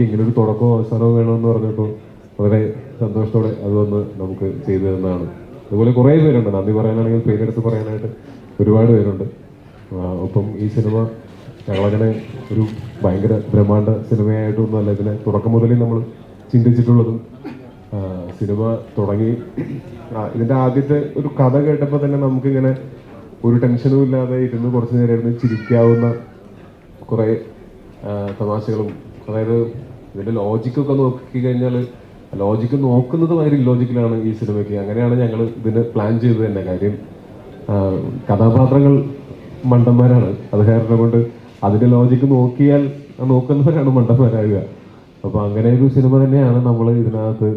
ഇങ്ങനൊരു തുടക്കവും അവസാനവും വേണമെന്ന് പറഞ്ഞപ്പോൾ വളരെ സന്തോഷത്തോടെ അതൊന്ന് നമുക്ക് ചെയ്തു തന്നതാണ്. അതുപോലെ കുറേ പേരുണ്ട്, നന്ദി പറയാനാണെങ്കിൽ പേരെടുത്ത് പറയാനായിട്ട് ഒരുപാട് പേരുണ്ട്. ഒപ്പം ഈ സിനിമ ഞങ്ങളങ്ങനെ ഒരു ഭയങ്കര ബ്രഹ്മാണ്ഡ സിനിമയായിട്ടൊന്നും അല്ല ഇതിനെ തുടക്കം മുതലേ നമ്മൾ ചിന്തിച്ചിട്ടുള്ളതും. സിനിമ തുടങ്ങി ഇതിൻ്റെ ആദ്യത്തെ ഒരു കഥ കേട്ടപ്പോൾ തന്നെ നമുക്കിങ്ങനെ ഒരു ടെൻഷനും ഇല്ലാതെ ഇരുന്ന് കുറച്ച് നേരം ഇരുന്ന് ചിരിക്കാവുന്ന കുറേ തമാശകളും, അതായത് ഇതിൻ്റെ ലോജിക്കൊക്കെ നോക്കി കഴിഞ്ഞാൽ ലോജിക്ക് നോക്കുന്നത് ഭയങ്കര ഇല്ലോജിക്കലാണ് ഈ സിനിമയ്ക്ക്. അങ്ങനെയാണ് ഞങ്ങൾ ഇതിന് പ്ലാൻ ചെയ്തത് തന്നെ. കാര്യം കഥാപാത്രങ്ങൾ മണ്ടന്മാരാണ്, അത് കാരണം കൊണ്ട് അതിൻ്റെ ലോജിക്ക് നോക്കിയാൽ നോക്കുന്നവരാണ് മണ്ടന്മാരാകുക. അപ്പോൾ അങ്ങനെ ഒരു സിനിമ തന്നെയാണ് നമ്മൾ ഇതിനകത്ത്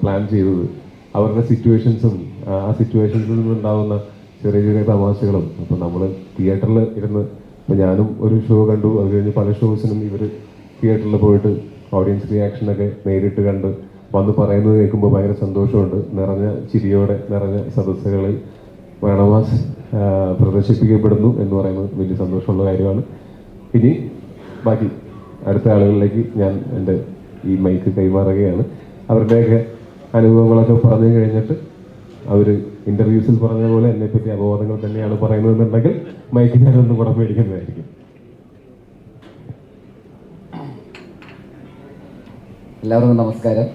പ്ലാൻ ചെയ്തത്. അവരുടെ സിറ്റുവേഷൻസും ആ സിറ്റുവേഷൻസിൽ നിന്നുണ്ടാവുന്ന ചെറിയ ചെറിയ തമാശകളും. അപ്പോൾ നമ്മൾ തിയേറ്ററിൽ ഇരുന്ന്, ഇപ്പോൾ ഞാനും ഒരു ഷോ കണ്ടു, അത് കഴിഞ്ഞ് പല ഷോസിനും ഇവർ തിയേറ്ററിൽ പോയിട്ട് ഓഡിയൻസ് റിയാക്ഷനൊക്കെ നേരിട്ട് കണ്ട് വന്ന് പറയുന്നത് കേൾക്കുമ്പോൾ ഭയങ്കര സന്തോഷമുണ്ട്. നിറഞ്ഞ ചിരിയോടെ നിറഞ്ഞ സദസ്സുകളിൽ വേണമാസ് പ്രദർശിപ്പിക്കപ്പെടുന്നു എന്ന് പറയുന്നത് വലിയ സന്തോഷമുള്ള കാര്യമാണ്. ഇനി ബാക്കി അടുത്ത ആളുകളിലേക്ക് ഞാൻ എൻ്റെ ഈ മൈക്ക് കൈമാറുകയാണ്. അവരുടെയൊക്കെ അനുഭവങ്ങളൊക്കെ പറഞ്ഞു കഴിഞ്ഞിട്ട് അവർ ഇൻ്റർവ്യൂസിൽ പറഞ്ഞ പോലെ എന്നെപ്പറ്റി അപവാദങ്ങൾ തന്നെയാണ് പറയുന്നതെന്നുണ്ടെങ്കിൽ മൈക്ക് ഞാനൊന്നും കൂടെ മേടിക്കുന്നതായിരിക്കും. എല്ലാവർക്കും നമസ്കാരം.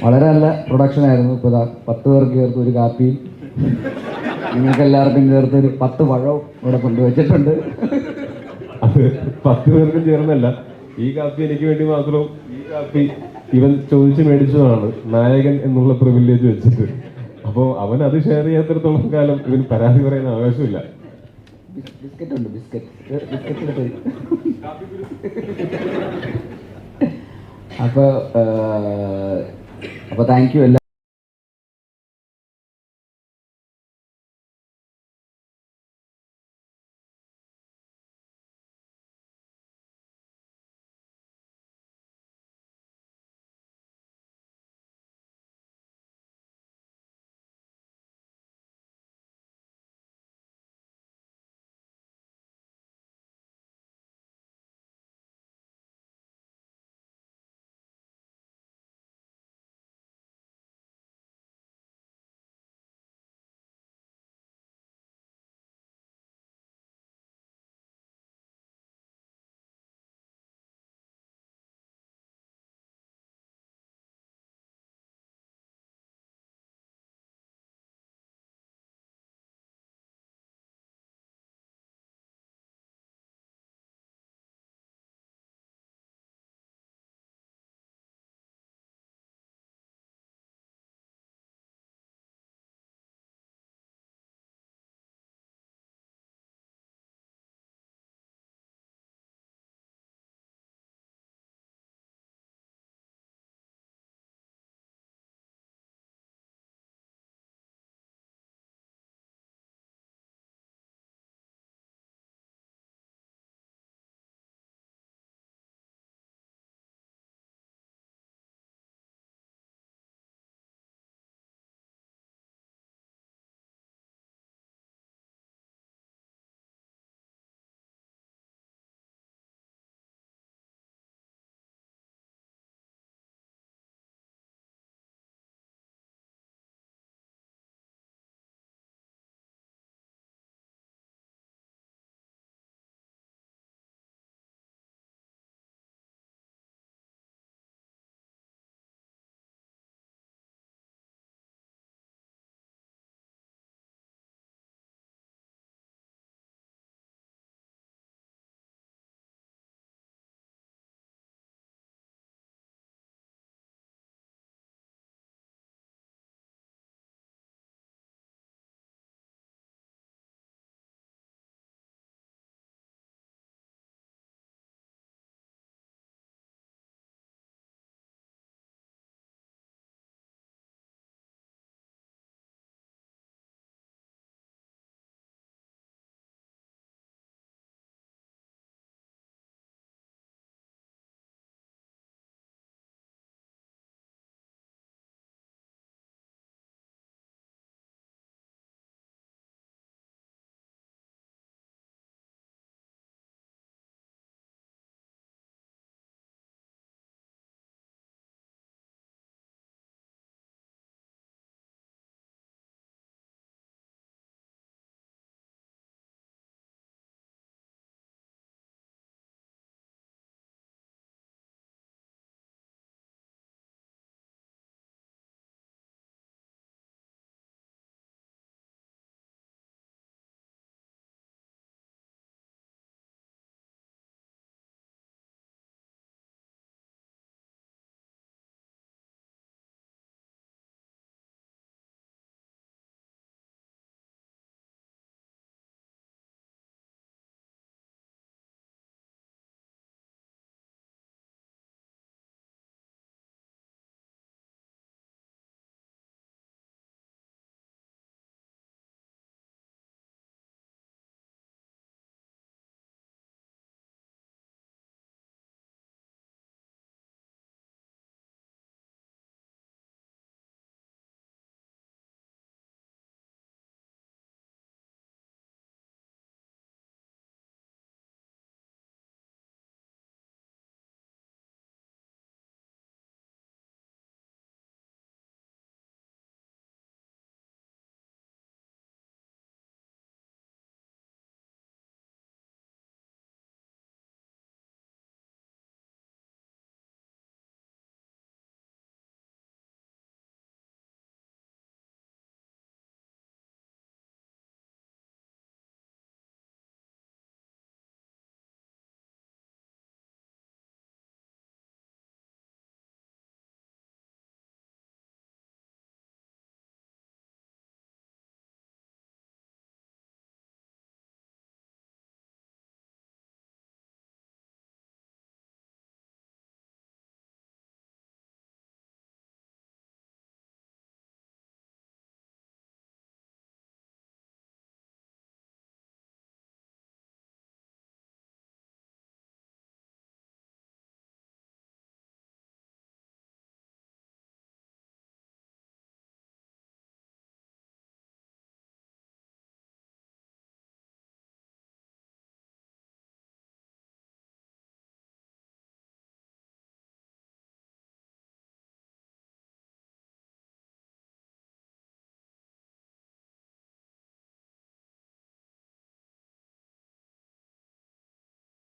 വളരെ നല്ല പ്രൊഡക്ഷൻ ആയിരുന്നു. ഇപ്പോൾ 10 പേർക്ക് ചേർത്ത് ഒരു കാപ്പിയും നിങ്ങൾക്ക് എല്ലാവർക്കും ചേർത്ത് ഒരു 10 പഴവും ഇവിടെ കൊണ്ടുവച്ചിട്ടുണ്ട്. അത് 10 പേർക്കും ചേർന്നല്ല, ഈ കാപ്പി എനിക്ക് വേണ്ടി മാത്രവും ഈ കാപ്പി ഇവൻ ചോദിച്ച് മേടിച്ചതാണ്, നായകൻ എന്നുള്ള പ്രിവിലേജ് വെച്ചിട്ട്. അപ്പോൾ അവൻ അത് ഷെയർ ചെയ്യാത്തിടത്തോളം കാലം ഇവന് പരാതി പറയാൻ അവകാശമില്ല. ബിസ്ക്കറ്റ് ഉണ്ട്, ബിസ്ക്കറ്റ് അപ്പോൾ താങ്ക് യു എല്ലാ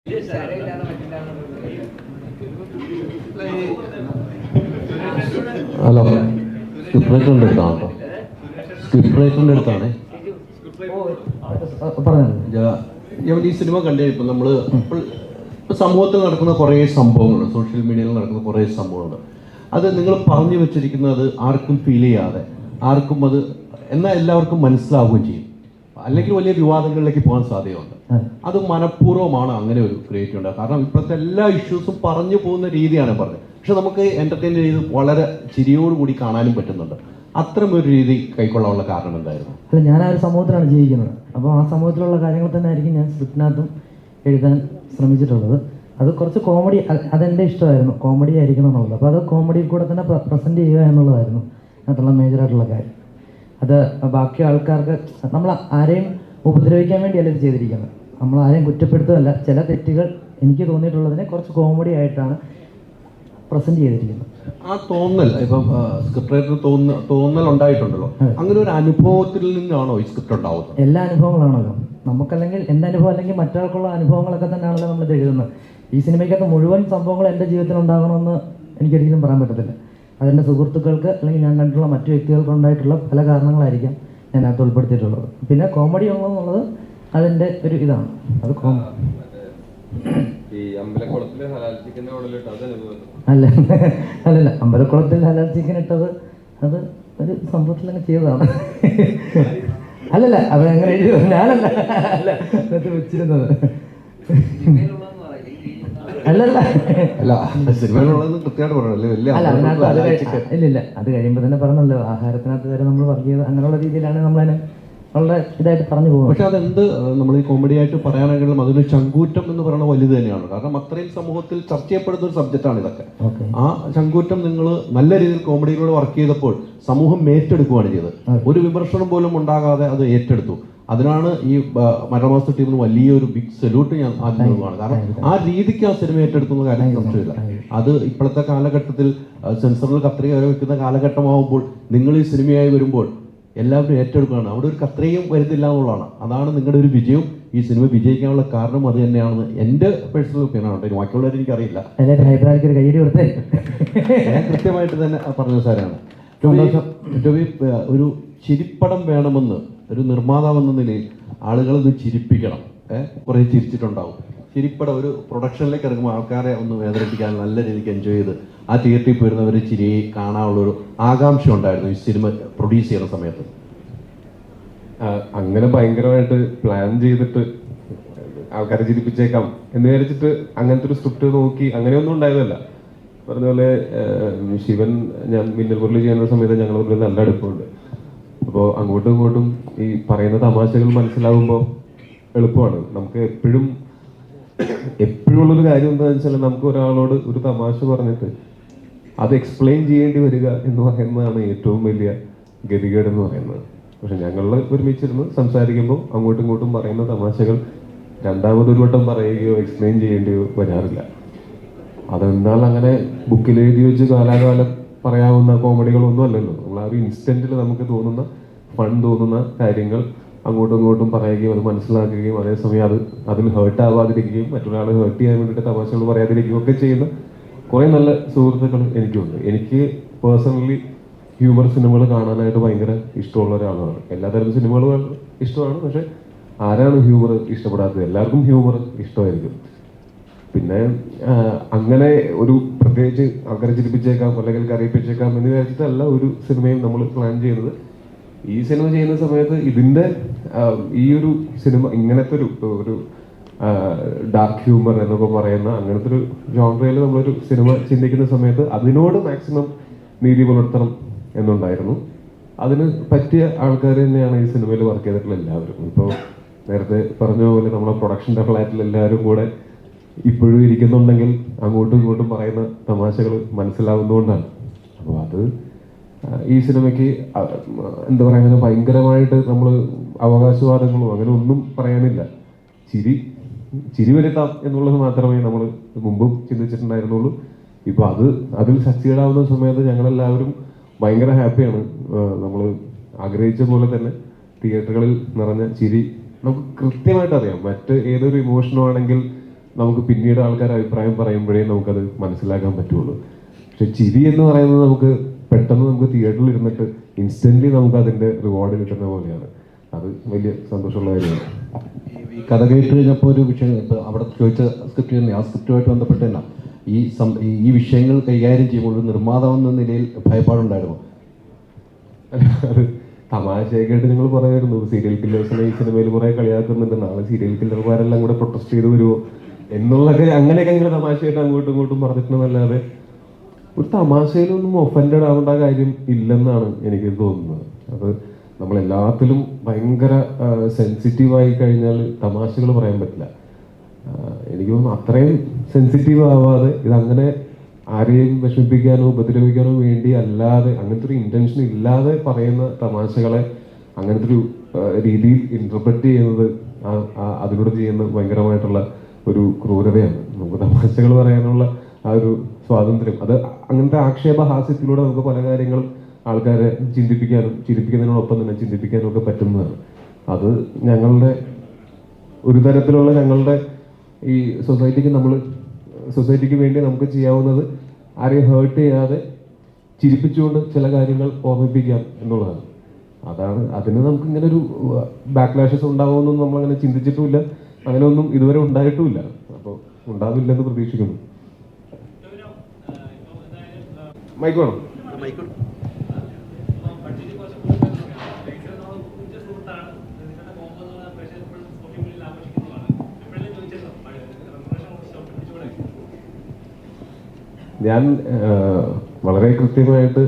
ഹലോ, സ്ക്രിപ്റ്റ് റൈറ്ററിൻ്റെ അടുത്താണ് കേട്ടോ. സ്ക്രിപ്റ്റ് റൈറ്ററിൻ്റെ അടുത്താണ്. ഞാൻ ഈ സിനിമ കണ്ടു ഇപ്പം നമ്മൾ ഇപ്പോൾ സമൂഹത്തിൽ നടക്കുന്ന കുറേ സംഭവങ്ങളുണ്ട്, സോഷ്യൽ മീഡിയയിൽ നടക്കുന്ന കുറേ സംഭവങ്ങളുണ്ട്. അത് നിങ്ങൾ പറഞ്ഞു വെച്ചിരിക്കുന്നത് ആർക്കും ഫീൽ ചെയ്യാതെ, ആർക്കും അത് എന്നാൽ എല്ലാവർക്കും മനസ്സിലാവുകയും ചെയ്യും, അല്ലെങ്കിൽ വലിയ വിവാദങ്ങളിലേക്ക് പോകാൻ സാധ്യതയുണ്ട്. അത് മനഃപൂർവ്വമാണ് അങ്ങനെ ഒരു ക്രിയേറ്റ് ഉണ്ടാകുക. കാരണം ഇപ്പോഴത്തെ എല്ലാ ഇഷ്യൂസും പറഞ്ഞു പോകുന്ന രീതിയാണ് പറഞ്ഞത്. പക്ഷെ നമുക്ക് എൻ്റർടൈൻ ചെയ്ത് വളരെ ചിരിയോടുകൂടി കാണാനും പറ്റുന്നുണ്ട്. അത്തരം ഒരു രീതി കൈക്കൊള്ളാനുള്ള കാരണം എന്തായിരുന്നു? അല്ല, ഞാൻ ആ ഒരു സമൂഹത്തിലാണ് ജീവിക്കുന്നത്. അപ്പോൾ ആ സമൂഹത്തിലുള്ള കാര്യങ്ങൾ തന്നെ ആയിരിക്കും ഞാൻ സ്ക്രിപ്റ്റിനകത്തും എഴുതാൻ ശ്രമിച്ചിട്ടുള്ളത്. അത് കുറച്ച് കോമഡി, അതെൻ്റെ ഇഷ്ടമായിരുന്നു, കോമഡി ആയിരിക്കണം എന്നുള്ളത്. അപ്പോൾ അത് കോമഡിയിൽ കൂടെ തന്നെ പ്രസൻറ്റ് ചെയ്യുക എന്നുള്ളതായിരുന്നു അതിനകത്തുള്ള മേജറായിട്ടുള്ള കാര്യം. അത് ബാക്കി ആൾക്കാർക്ക് നമ്മൾ ആരെയും ഉപദ്രവിക്കാൻ വേണ്ടിയല്ല ഇത് ചെയ്തിരിക്കുന്നത്, നമ്മൾ ആരെയും കുറ്റപ്പെടുത്തുകയല്ല. ചില തെറ്റുകൾ എനിക്ക് തോന്നിയിട്ടുള്ളതിനെ കുറച്ച് കോമഡി ആയിട്ടാണ് പ്രസൻറ്റ് ചെയ്തിരിക്കുന്നത്. ആ തോന്നൽ ഇപ്പം സ്ക്രിപ്റ്റ് റൈറ്റർ തോന്നൽ ഉണ്ടായിട്ടുണ്ടല്ലോ, അങ്ങനെ ഒരു അനുഭവത്തിൽ നിന്നാണോ ഈ സ്ക്രിപ്റ്റ് ഉണ്ടാവുന്നത്? എല്ലാ അനുഭവങ്ങളാണല്ലോ നമുക്കല്ലെങ്കിൽ, എൻ്റെ അനുഭവം അല്ലെങ്കിൽ മറ്റൊരാൾക്കുള്ള അനുഭവങ്ങളൊക്കെ തന്നെയാണല്ലോ നമ്മളിത് എഴുതുന്നത്. ഈ സിനിമയ്ക്കകത്ത് മുഴുവൻ സംഭവങ്ങൾ എൻ്റെ ജീവിതത്തിൽ ഉണ്ടാകണമെന്ന് എനിക്കൊരിക്കലും പറയാൻ പറ്റത്തില്ല. അതെൻ്റെ സുഹൃത്തുക്കൾക്ക് അല്ലെങ്കിൽ ഞാൻ കണ്ടിട്ടുള്ള മറ്റു വ്യക്തികൾക്ക് ഉണ്ടായിട്ടുള്ള പല കാരണങ്ങളായിരിക്കാം ഞാൻ അത് ഉൾപ്പെടുത്തിയിട്ടുള്ളത്. പിന്നെ കോമഡി ഉള്ളതെന്നുള്ളത് അതിൻ്റെ ഒരു ഇതാണ്. അത് അല്ലല്ല, അമ്പലക്കുളത്തിൽ ഹലാൽ ചിക്കൻ ഇട്ടത് അത് ഒരു സംഭവത്തിൽ അങ്ങ് ചെയ്തതാണ്. അല്ലല്ല, അത് അങ്ങനെ എഴുതി, ഞാനല്ല അല്ല അത് വെച്ചിരുന്നത്. അല്ലല്ല അല്ല, സിനിമയിലുള്ളതെന്ന് കൃത്യമായിട്ട് പറയണല്ലേ? ഇല്ലില്ല, അത് കഴിയുമ്പോൾ തന്നെ പറഞ്ഞല്ലോ, ആഹാരത്തിനകത്ത് വരെ നമ്മൾ വർഗീയത അങ്ങനെയുള്ള രീതിയിലാണ് നമ്മളതിനെ വളരെ ഇതായിട്ട് പറഞ്ഞു പോകുന്നത്. പക്ഷെ അതെന്ത് നമ്മൾ ഈ കോമഡി ആയിട്ട് പറയാനാണെങ്കിലും അതൊരു ചങ്കൂറ്റം എന്ന് പറയുന്ന വലുത് തന്നെയാണ്. കാരണം അത്രയും സമൂഹത്തിൽ ചർച്ച ചെയ്യപ്പെടുന്ന ഒരു സബ്ജക്റ്റാണ് ഇതൊക്കെ. ആ ചങ്കൂറ്റം നിങ്ങൾ നല്ല രീതിയിൽ കോമഡിയിലൂടെ വർക്ക് ചെയ്തപ്പോൾ സമൂഹം ഏറ്റെടുക്കുകയാണ് ചെയ്തത്. ഒരു വിമർശനം പോലും ഉണ്ടാകാതെ അത് ഏറ്റെടുത്തു. അതിനാണ് ഈ മരണമാസ ടീമിന് വലിയൊരു ബിഗ് സല്യൂട്ട് ഞാൻ ആദ്യം നൽകുകയാണ്. കാരണം ആ രീതിക്ക് ആ സിനിമ ഏറ്റെടുക്കുന്ന കാര്യം സംശയമില്ല. അത് ഇപ്പോഴത്തെ കാലഘട്ടത്തിൽ സെൻസറിൽ കത്രിക വരെ വെക്കുന്ന കാലഘട്ടമാകുമ്പോൾ നിങ്ങൾ ഈ സിനിമയായി വരുമ്പോൾ എല്ലാവരും ഏറ്റെടുക്കുകയാണ്. അവിടെ ഒരു കത്രികയും വരുന്നില്ല എന്നുള്ളതാണ്. അതാണ് നിങ്ങളുടെ ഒരു വിജയം. ഈ സിനിമ വിജയിക്കാനുള്ള കാരണം അത് തന്നെയാണെന്ന് എൻ്റെ പേഴ്സണൽ ഒപ്പീനിയനാണ്. ബാക്കിയുള്ളവർ എനിക്കറിയില്ല. ഞാൻ കൃത്യമായിട്ട് തന്നെ പറഞ്ഞ സാറാണ്. ഒരു ചിരിപ്പടം വേണമെന്ന് ഒരു നിർമ്മാതാവെന്ന നിലയിൽ ആളുകളൊന്ന് ചിരിപ്പിക്കണം. കുറേ ചിരിച്ചിട്ടുണ്ടാവും. ചിരിപ്പടം ഒരു പ്രൊഡക്ഷനിലേക്ക് ഇറങ്ങുമ്പോൾ ആൾക്കാരെ ഒന്ന് വേദനിപ്പിക്കാൻ നല്ല രീതിക്ക് എൻജോയ് ചെയ്ത് ആ തിയേറ്ററിൽ പോയിരുന്നവർ ചിരി കാണാനുള്ളൊരു ആകാംക്ഷ ഉണ്ടായിരുന്നു ഈ സിനിമ പ്രൊഡ്യൂസ് ചെയ്യുന്ന സമയത്ത്. അങ്ങനെ ഭയങ്കരമായിട്ട് പ്ലാൻ ചെയ്തിട്ട് ആൾക്കാരെ ചിരിപ്പിച്ചേക്കാം എന്ന് വിചാരിച്ചിട്ട് അങ്ങനത്തെ ഒരു സ്ക്രിപ്റ്റ് നോക്കി അങ്ങനെയൊന്നും ഉണ്ടായതല്ല. പറഞ്ഞ പോലെ ശിവൻ, ഞാൻ മിന്നൽ മുരളി ചെയ്യുന്ന സമയത്ത് ഞങ്ങൾ തമ്മിൽ നല്ല അടുപ്പമുണ്ട്. അപ്പോൾ അങ്ങോട്ടും ഇങ്ങോട്ടും ഈ പറയുന്ന തമാശകൾ മനസ്സിലാവുമ്പോൾ എളുപ്പമാണ്. നമുക്ക് എപ്പോഴും ഉള്ളൊരു കാര്യം എന്താണെന്ന് വെച്ചാൽ, നമുക്ക് ഒരാളോട് ഒരു തമാശ പറഞ്ഞിട്ട് അത് എക്സ്പ്ലെയിൻ ചെയ്യേണ്ടി വരിക എന്ന് പറയുന്നതാണ് ഏറ്റവും വലിയ ഗതികേട് എന്ന് പറയുന്നത്. പക്ഷെ ഞങ്ങൾ ഒരുമിച്ചിരുന്ന് സംസാരിക്കുമ്പോൾ അങ്ങോട്ടും ഇങ്ങോട്ടും പറയുന്ന തമാശകൾ രണ്ടാമതൊരു വട്ടം പറയുകയോ എക്സ്പ്ലെയിൻ ചെയ്യേണ്ടിയോ വരാറില്ല. അതെന്നാൽ അങ്ങനെ ബുക്കിൽ എഴുതി വെച്ച് കാലാകാലം പറയാവുന്ന കോമഡികളൊന്നും അല്ലല്ലോ. നമ്മൾ ആ ഒരു ഇൻസ്റ്റന്റിൽ നമുക്ക് തോന്നുന്ന ഫൺ തോന്നുന്ന കാര്യങ്ങൾ അങ്ങോട്ടും ഇങ്ങോട്ടും പറയുകയും അത് മനസ്സിലാക്കുകയും അതേസമയം അതിൽ ഹേർട്ട് ആവാതിരിക്കുകയും മറ്റൊരാൾ ഹേർട്ട് ചെയ്യാൻ വേണ്ടിയിട്ട് തമാശകൾ പറയാതിരിക്കുകയും ഒക്കെ ചെയ്യുന്ന കുറേ നല്ല സുഹൃത്തുക്കൾ എനിക്കുണ്ട്. എനിക്ക് പേഴ്സണലി ഹ്യൂമർ സിനിമകൾ കാണാനായിട്ട് ഭയങ്കര ഇഷ്ടമുള്ള ഒരാളാണ്. എല്ലാതരം സിനിമകളും ഇഷ്ടമാണ്. പക്ഷെ ആരാണ് ഹ്യൂമർ ഇഷ്ടപ്പെടാത്തത്? എല്ലാവർക്കും ഹ്യൂമർ ഇഷ്ടമായിരിക്കും. പിന്നെ അങ്ങനെ ഒരു പ്രത്യേകിച്ച് ആൾക്കാരെ ചിരിപ്പിച്ചേക്കാം അല്ലെങ്കിൽ കരയിപ്പിച്ചേക്കാം എന്ന് വിചാരിച്ചിട്ടല്ല ഒരു സിനിമയും നമ്മൾ പ്ലാൻ ചെയ്യുന്നത്. ഈ സിനിമ ചെയ്യുന്ന സമയത്ത് ഇതിൻ്റെ ഈ ഒരു സിനിമ ഇങ്ങനത്തെ ഒരു ഡാർക്ക് ഹ്യൂമർ എന്നൊക്കെ പറയുന്ന അങ്ങനത്തെ ഒരു ജോൺറയിൽ നമ്മളൊരു സിനിമ ചിന്തിക്കുന്ന സമയത്ത് അതിനോട് മാക്സിമം നീതി പുലർത്തണം എന്നുണ്ടായിരുന്നു. അതിന് പറ്റിയ ആൾക്കാർ തന്നെയാണ് ഈ സിനിമയിൽ വർക്ക് ചെയ്തിട്ടുള്ള എല്ലാവരും. ഇപ്പോൾ നേരത്തെ പറഞ്ഞ പോലെ നമ്മളെ പ്രൊഡക്ഷൻ്റെ ഫ്ലാറ്റിൽ എല്ലാവരും കൂടെ ഇപ്പോഴും ഇരിക്കുന്നുണ്ടെങ്കിൽ അങ്ങോട്ടും ഇങ്ങോട്ടും പറയുന്ന തമാശകൾ മനസ്സിലാവുന്നതുകൊണ്ടാണ്. അപ്പോൾ അത് ഈ സിനിമയ്ക്ക് എന്താ പറയുക, ഭയങ്കരമായിട്ട് നമ്മൾ അവകാശവാദങ്ങളോ അങ്ങനെ ഒന്നും പറയാനില്ല. ചിരി വരുത്താം എന്നുള്ളത് മാത്രമേ നമ്മൾ മുമ്പും ചിന്തിച്ചിട്ടുണ്ടായിരുന്നുള്ളൂ. ഇപ്പോൾ അതിൽ സക്സീഡ് ആവുന്ന സമയത്ത് ഞങ്ങളെല്ലാവരും ഭയങ്കര ഹാപ്പിയാണ്. നമ്മൾ ആഗ്രഹിച്ച പോലെ തന്നെ തിയേറ്ററുകളിൽ നിറഞ്ഞ ചിരി നമുക്ക് കൃത്യമായിട്ട് അറിയാം. മറ്റ് ഏതൊരു ഇമോഷനോ ആണെങ്കിൽ നമുക്ക് പിന്നീട് ആൾക്കാർ അഭിപ്രായം പറയുമ്പോഴേ നമുക്കത് മനസ്സിലാക്കാൻ പറ്റുള്ളൂ. പക്ഷെ ചിരി എന്ന് പറയുന്നത് നമുക്ക് പെട്ടെന്ന് നമുക്ക് തിയേറ്ററിൽ ഇരുന്നിട്ട് ഇൻസ്റ്റന്റ്ലി നമുക്ക് അതിന്റെ റിവാർഡ് കിട്ടുന്ന പോലെയാണ്. അത് വലിയ സന്തോഷമുള്ള കാര്യമാണ്. ഈ കഥ കേട്ട് കഴിഞ്ഞപ്പോൾ ഒരു വിഷയം ഇപ്പോൾ അവിടെ ചോദിച്ച സ്ക്രിപ്റ്റ് തന്നെ, ആ സ്ക്രിപ്റ്റുമായിട്ട് ബന്ധപ്പെട്ട് തന്നെ ഈ വിഷയങ്ങൾ കൈകാര്യം ചെയ്യുമ്പോൾ ഒരു നിർമ്മാതാവെന്ന നിലയിൽ ഭയപ്പാടുണ്ടായിരുന്നു. അത് തമാശയൊക്കെയായിട്ട് നിങ്ങൾ പറയായിരുന്നു, സീരിയൽ കില്ലേഴ്സിനെ ഈ സിനിമയിൽ കുറെ കളിയാക്കുന്നുണ്ട്, നാളെ സീരിയൽ കില്ലർമാരെല്ലാം കൂടെ പ്രൊട്ടസ്റ്റ് ചെയ്ത് വരുമോ എന്നുള്ളതൊക്കെ അങ്ങനെയൊക്കെ ഇങ്ങനെ തമാശയായിട്ട് അങ്ങോട്ടും ഇങ്ങോട്ടും പറഞ്ഞിട്ടുണ്ടെന്നല്ലാതെ ഒരു തമാശയിലൊന്നും ഒഫൻഡഡ് ആവേണ്ട കാര്യം ഇല്ലെന്നാണ് എനിക്ക് തോന്നുന്നത്. അത് നമ്മളെല്ലാത്തിലും ഭയങ്കര സെൻസിറ്റീവായി കഴിഞ്ഞാൽ തമാശകൾ പറയാൻ പറ്റില്ല. എനിക്ക് തോന്നുന്നു അത്രയും സെൻസിറ്റീവ് ആവാതെ ഇതങ്ങനെ ആരെയും വിഷമിപ്പിക്കാനോ ഉപദ്രവിക്കാനോ വേണ്ടി അല്ലാതെ, അങ്ങനത്തെ ഒരു ഇന്റൻഷൻ ഇല്ലാതെ പറയുന്ന തമാശകളെ അങ്ങനത്തെ ഒരു രീതിയിൽ ഇന്റർപ്രറ്റ് ചെയ്യുന്നത് അതിലൂടെ ചെയ്യുന്ന ഭയങ്കരമായിട്ടുള്ള ഒരു ക്രൂരതയാണ്. നമുക്ക് തമാശകൾ പറയാനുള്ള ആ ഒരു സ്വാതന്ത്ര്യം, അത് അങ്ങനത്തെ ആക്ഷേപഹാസ്യത്തിലൂടെ നമുക്ക് പല കാര്യങ്ങളും ആൾക്കാരെ ചിന്തിപ്പിക്കാനും ചിരിപ്പിക്കുന്നതിനോടൊപ്പം തന്നെ ചിന്തിപ്പിക്കാനും ഒക്കെ പറ്റുന്നതാണ്. അത് ഞങ്ങളുടെ ഒരു തരത്തിലുള്ള ഞങ്ങളുടെ ഈ സൊസൈറ്റിക്ക് വേണ്ടി നമുക്ക് ചെയ്യാവുന്നത് ആരെയും ഹേർട്ട് ചെയ്യാതെ ചിരിപ്പിച്ചുകൊണ്ട് ചില കാര്യങ്ങൾ ഓർമ്മിപ്പിക്കാം എന്നുള്ളതാണ്. അതിന് നമുക്ക് ഇങ്ങനെ ഒരു ബാക്ക്ലാഷസ് ഉണ്ടാവുമെന്നൊന്നും നമ്മളങ്ങനെ ചിന്തിച്ചിട്ടുമില്ല, അങ്ങനെ ഒന്നും ഇതുവരെ ഉണ്ടായിട്ടുമില്ല. അപ്പോൾ ഉണ്ടാവില്ലെന്ന് പ്രതീക്ഷിക്കുന്നു. മൈക്ക് വേണം. ഞാൻ വളരെ കൃത്യമായിട്ട്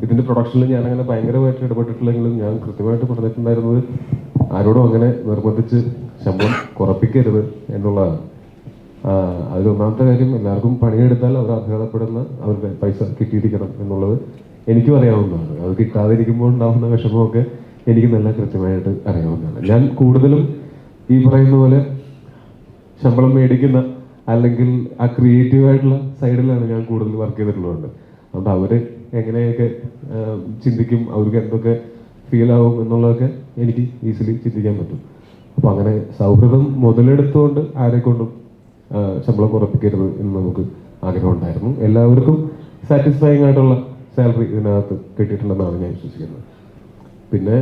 ഇതിന്റെ പ്രൊഡക്ഷനിൽ ഞാൻ അങ്ങനെ ഭയങ്കരമായിട്ട് ഇടപെട്ടിട്ടില്ലെങ്കിലും ഞാൻ കൃത്യമായിട്ട് പറഞ്ഞിട്ടുണ്ടായിരുന്നത് ആരോടും അങ്ങനെ നിർബന്ധിച്ച് ശമ്പളം കുറപ്പിക്കരുത് എന്നുള്ളതാണ്. അതിലൊന്നാമത്തെ കാര്യം, എല്ലാവർക്കും പണിയെടുത്താൽ അവർ അർഹതപ്പെടുന്ന അവരുടെ പൈസ കിട്ടിയിരിക്കണം എന്നുള്ളത് എനിക്കും അറിയാവുന്നതാണ്. അത് കിട്ടാതിരിക്കുമ്പോൾ ഉണ്ടാകുന്ന വിഷമമൊക്കെ എനിക്ക് നല്ല കൃത്യമായിട്ട് അറിയാവുന്നതാണ്. ഞാൻ കൂടുതലും ഈ പറയുന്ന പോലെ ശമ്പളം മേടിക്കുന്ന അല്ലെങ്കിൽ ആ ക്രിയേറ്റീവായിട്ടുള്ള സൈഡിലാണ് ഞാൻ കൂടുതൽ വർക്ക് ചെയ്തിട്ടുള്ളത്. അതുകൊണ്ട് അവര് എങ്ങനെയൊക്കെ ചിന്തിക്കും, അവർക്ക് എന്തൊക്കെ ഫീൽ ആവും എന്നുള്ളതൊക്കെ എനിക്ക് ഈസിലി ചിന്തിക്കാൻ പറ്റും. അപ്പൊ അങ്ങനെ സൗഹൃദം മുതലെടുത്തുകൊണ്ട് ആരെക്കൊണ്ടും ശമ്പളം കുറപ്പിക്കരുത് എന്ന് നമുക്ക് ആഗ്രഹം ഉണ്ടായിരുന്നു. എല്ലാവർക്കും സാറ്റിസ്ഫൈങ് ആയിട്ടുള്ള സാലറി ഇതിനകത്ത് കിട്ടിയിട്ടുണ്ടെന്നാണ് ഞാൻ വിശ്വസിക്കുന്നത്. പിന്നെ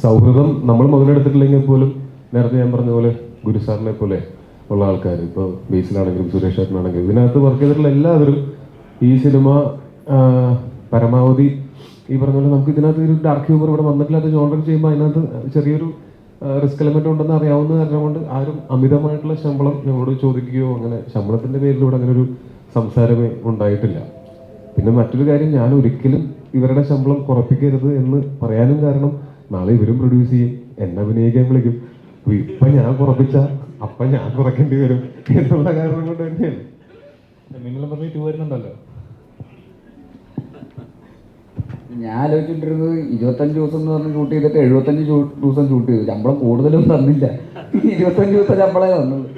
സൗഹൃദം നമ്മൾ മുതലെടുത്തിട്ടില്ലെങ്കിൽ പോലും നേരത്തെ ഞാൻ പറഞ്ഞ പോലെ ഗുരുസാറിനെ പോലെ ഉള്ള ആൾക്കാർ, ഇപ്പോൾ ബേസിലാണെങ്കിലും സുരേഷ് ചേട്ടനാണെങ്കിലും ഇതിനകത്ത് വർക്ക് ചെയ്തിട്ടുള്ള എല്ലാവരും ഈ സിനിമ പരമാവധി ഈ പറഞ്ഞ പോലെ നമുക്ക് ഇതിനകത്ത് ഒരു ഡാർക്ക് ഹ്യൂമർ ഇവിടെ വന്നിട്ടില്ലാത്ത ജോണർ ചെയ്യുമ്പോൾ അതിനകത്ത് ചെറിയൊരു റിസ്ക് എലമെന്റ് ഉണ്ടെന്ന് അറിയാവുന്ന കാരണം കൊണ്ട് ആരും അമിതമായിട്ടുള്ള ശമ്പളം ഞങ്ങളോട് ചോദിക്കുകയോ അങ്ങനെ ശമ്പളത്തിന്റെ പേരിലൂടെ അങ്ങനെ ഒരു സംസാരമേ ഉണ്ടായിട്ടില്ല. പിന്നെ മറ്റൊരു കാര്യം, ഞാൻ ഒരിക്കലും ഇവരുടെ ശമ്പളം കുറപ്പിക്കരുത് എന്ന് പറയാനും കാരണം നാളെ ഇവരും പ്രൊഡ്യൂസ് ചെയ്യും, എന്നെ അഭിനയിക്കാൻ വിളിക്കും, ഇപ്പൊ ഞാൻ കുറപ്പിച്ച അപ്പൊ ഞാൻ കുറയ്ക്കേണ്ടി വരും എന്നുള്ള കാരണം കൊണ്ട് തന്നെയാണ്. നിങ്ങളും പറഞ്ഞ് 2 വരുന്നുണ്ടല്ലോ. ഞാൻ ആലോചിച്ചിട്ടിരുന്നത് 25 ദിവസം എന്ന് പറഞ്ഞ് ഷൂട്ട് ചെയ്തിട്ട് 75 ദിവസം ഷൂട്ട് ചെയ്തു. ശമ്പളം കൂടുതലും തന്നില്ല, 25 ദിവസം ശമ്പളമേ തന്നുള്ളൂ.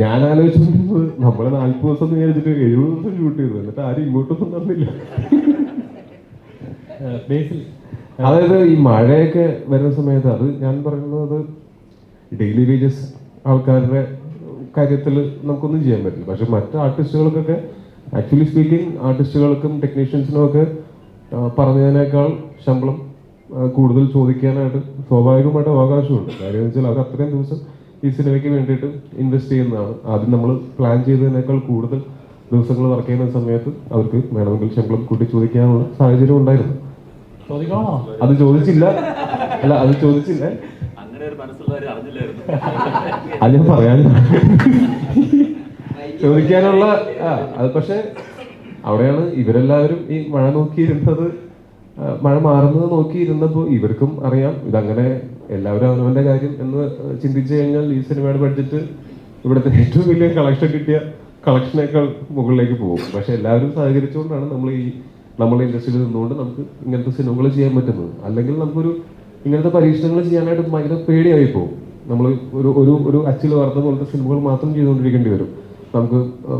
ഞാൻ ആലോചിച്ചിരുന്നത് നമ്മള് 40 ദിവസം വിചാരിച്ചിട്ട് 70 ദിവസം ഷൂട്ട് ചെയ്തു, എന്നിട്ട് ആരും ഇങ്ങോട്ടൊന്നും തന്നില്ല. അതായത് ഈ മഴയൊക്കെ വരുന്ന സമയത്ത്, അത് ഞാൻ പറയുന്നത് ഡെയിലി വേജസ് ആൾക്കാരുടെ കാര്യത്തിൽ നമുക്കൊന്നും ചെയ്യാൻ പറ്റില്ല. പക്ഷെ മറ്റ് ആർട്ടിസ്റ്റുകൾക്കൊക്കെ ആക്ച്വലി സ്പീക്കിംഗ് ആർട്ടിസ്റ്റുകൾക്കും ടെക്നീഷ്യൻസിനും ഒക്കെ പറഞ്ഞതിനേക്കാൾ ശമ്പളം കൂടുതൽ ചോദിക്കാനായിട്ട് സ്വാഭാവികമായിട്ട് അവകാശമുണ്ട്. കാര്യം എന്ന് വെച്ചാൽ അവർ അത്രയും ദിവസം ഈ സിനിമയ്ക്ക് വേണ്ടിയിട്ട് ഇൻവെസ്റ്റ് ചെയ്യുന്നതാണ്. ആദ്യം നമ്മൾ പ്ലാൻ ചെയ്തതിനേക്കാൾ കൂടുതൽ ദിവസങ്ങൾ വർക്ക് ചെയ്യുന്ന സമയത്ത് അവർക്ക് വേണമെങ്കിൽ ശമ്പളം കൂട്ടി ചോദിക്കാനുള്ള സാഹചര്യം ഉണ്ടായിരുന്നു. അത് ചോദിച്ചില്ല, അത് ചോദിച്ചില്ല, അത് ഞാൻ പറയാൻ ചോദിക്കാനുള്ള അത്. പക്ഷെ അവിടെയാണ് ഇവരെല്ലാവരും ഈ മഴ നോക്കിയിരുന്നത്, മഴ മാറുന്നത് നോക്കിയിരുന്നപ്പോൾ ഇവർക്കും അറിയാം ഇതങ്ങനെ എല്ലാവരും അവനവന്റെ കാര്യം എന്ന് ചിന്തിച്ചു കഴിഞ്ഞാൽ ഈ സിനിമയുടെ ബഡ്ജറ്റ് ഇവിടുത്തെ ഏറ്റവും വലിയ കളക്ഷൻ കിട്ടിയ കളക്ഷനേക്കാൾ മുകളിലേക്ക് പോകും. പക്ഷെ എല്ലാവരും സഹകരിച്ചുകൊണ്ടാണ് നമ്മളെ ഇൻഡസ്ട്രിയിൽ നിന്നുകൊണ്ട് നമുക്ക് ഇങ്ങനത്തെ സിനിമകൾ ചെയ്യാൻ പറ്റുന്നത്. അല്ലെങ്കിൽ നമുക്കൊരു ഇങ്ങനത്തെ പരീക്ഷണങ്ങൾ ചെയ്യാനായിട്ട് ഭയങ്കര പേടിയായി പോകും. നമ്മൾ ഒരു അച്ചിൽ വാർത്ത പോലത്തെ സിനിമകൾ മാത്രം ചെയ്തുകൊണ്ടിരിക്കേണ്ടി വരും. നമുക്ക്